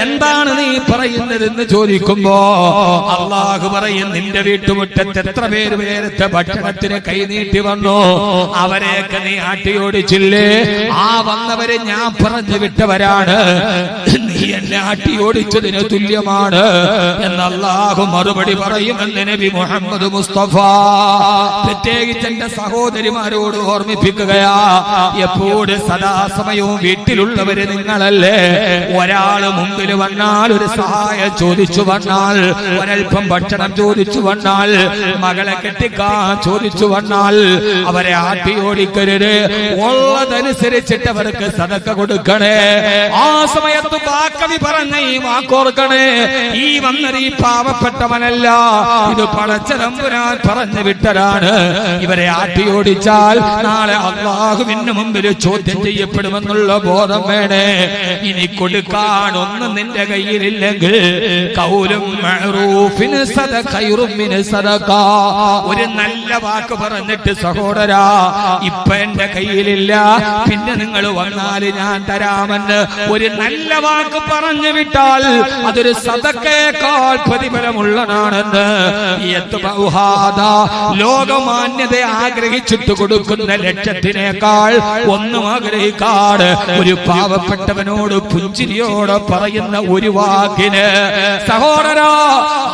എന്താണ് നീ പറയുന്നതെന്ന് ചോദിക്കുമ്പോ അല്ലാഹു പറയും, നിന്റെ വീട്ടുമുറ്റത്ത് എത്ര പേര് നേരത്തെ ഭക്ഷണത്തിന് കൈനീട്ടി വന്നു, അവരെയൊക്കെ നീ ആട്ടിയോടിച്ചില്ലേ? ആ വന്നവരെ ഞാൻ പറഞ്ഞു വിട്ടവരാണ്, നീ എന്നെ ആട്ടിയോടിച്ചതിന് തുല്യമാണ് എന്ന് അല്ലാഹു മറുപടി പറയുമെന്ന് നബി മുഹമ്മദ് മുസ്തഫ. പ്രത്യേകിച്ച് എന്റെ സഹോദരിമാരോട് ഓർമ്മിപ്പിക്കുകയാ, എപ്പോഴും സദാസമയവും വീട്ടിലുള്ളവര് നിങ്ങളല്ലേ. ഒരാള് മുമ്പിൽ വന്നാൽ, ഒരു സഹായം ചോദിച്ചു വന്നാൽ, ഒരൽപ്പം ഭക്ഷണം ചോദിച്ചു വന്നാൽ, മകളെ കെട്ടിക്കാൻ ചോദിച്ചു വന്നാൽ, അവരെ ആട്ടി ഓടിക്കരുത്. ഉള്ളതനുസരിച്ചിട്ട് അവർക്ക് സദക്ക കൊടുക്കണേ. ആ സമയത്ത് ബാക്കവി പറഞ്ഞ ഈ വാക്കോർക്കണേ, ഈ വന്നത് ഈ പാവപ്പെട്ടവനല്ല, ഇത് പടച്ചതമ്പുരാൻ പറഞ്ഞു വിട്ടതാണ്. ഇവരെ ആട്ടി ഓടിച്ചാൽ നാളെ അല്ലാഹുവിന് മുമ്പിൽ ചോദ്യം ചെയ്യപ്പെടുമെന്നുള്ള ബോധം വേണേ. ഇനി കൊടുക്കാൻ ഒന്നും നിന്റെ കയ്യിലില്ലെങ്കിൽ ഖൗലും മഅറൂഫിന് സദഖൈറും മിൻ സദഖ, ഒരു നല്ല വാക്ക് പറഞ്ഞിട്ട് സഹോദരാ ഇപ്പൊ എന്റെ കയ്യിലില്ല, പിന്നെ നിങ്ങൾ വന്നാൽ ഞാൻ തരാമെന്ന് ഒരു നല്ല വാക്ക് പറഞ്ഞു വിട്ടാൽ അതൊരു സദഖയേക്കാൾ പ്രതിഫലമുള്ളതാണെന്ന്. ലോകമാന്യത ആഗ്രഹിച്ചിട്ട് കൊടുക്കുന്ന ലക്ഷത്തിനേക്കാൾ ഒന്നും ആഗ്രഹിക്കാട് ഒരു പാവപ്പെട്ടവനോട് പുഞ്ചിരിയോട് പറയുന്ന ഒരു വാക്കിന് സഹോദരാ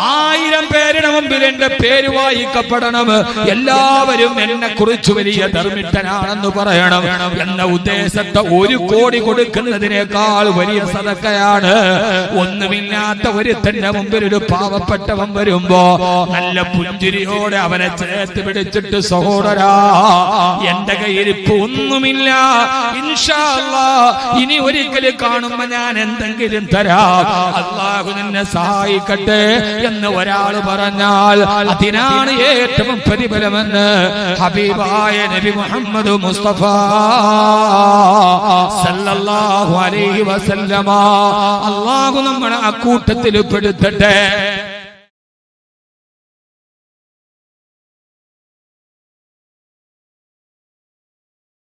1000 പേരുടെ മുമ്പിൽ എന്റെ പേര് വായിക്കപ്പെടണം, എല്ലാവരും എന്നെ കുറിച്ച് വലിയ ധർമ്മിഷ്ഠനാണെന്ന് പറയണം എന്ന ഉദ്ദേശത്തെ 1 കോടി കൊടുക്കുന്നതിനേക്കാൾ വലിയ സദഖയാണ്. ഒന്നുമില്ലാത്ത ഒരുത്തന്റെ മുമ്പിൽ ഒരു പാവപ്പെട്ടവൻ വരുമ്പോ നല്ല പുഞ്ചിരിയോടെ അവനെ ചേർത്ത് പിടിച്ചിട്ട് സഹോദരാ എന്റെ കയ്യിൽ ഇപ്പൊ ഒന്നുമില്ല, ഇൻഷാ അല്ലാഹ് ഇനി ഒരിക്കൽ കാണുമ്പോ ഞാൻ എന്തെങ്കിലും തരാം, അല്ലാഹു നിന്നെ സഹായിക്കട്ടെ എന്ന് ഒരാൾ പറഞ്ഞാൽ അതിനാണ് ഏറ്റവും പ്രതിഫലമെന്ന് ഹബീബായ നബി മുഹമ്മദ് മുസ്തഫ സല്ലല്ലാഹു അലൈഹി വസല്ലമ. അല്ലാഹു നമ്മളെ അക്കൂട്ടത്തിൽ പെടുത്തട്ടെ.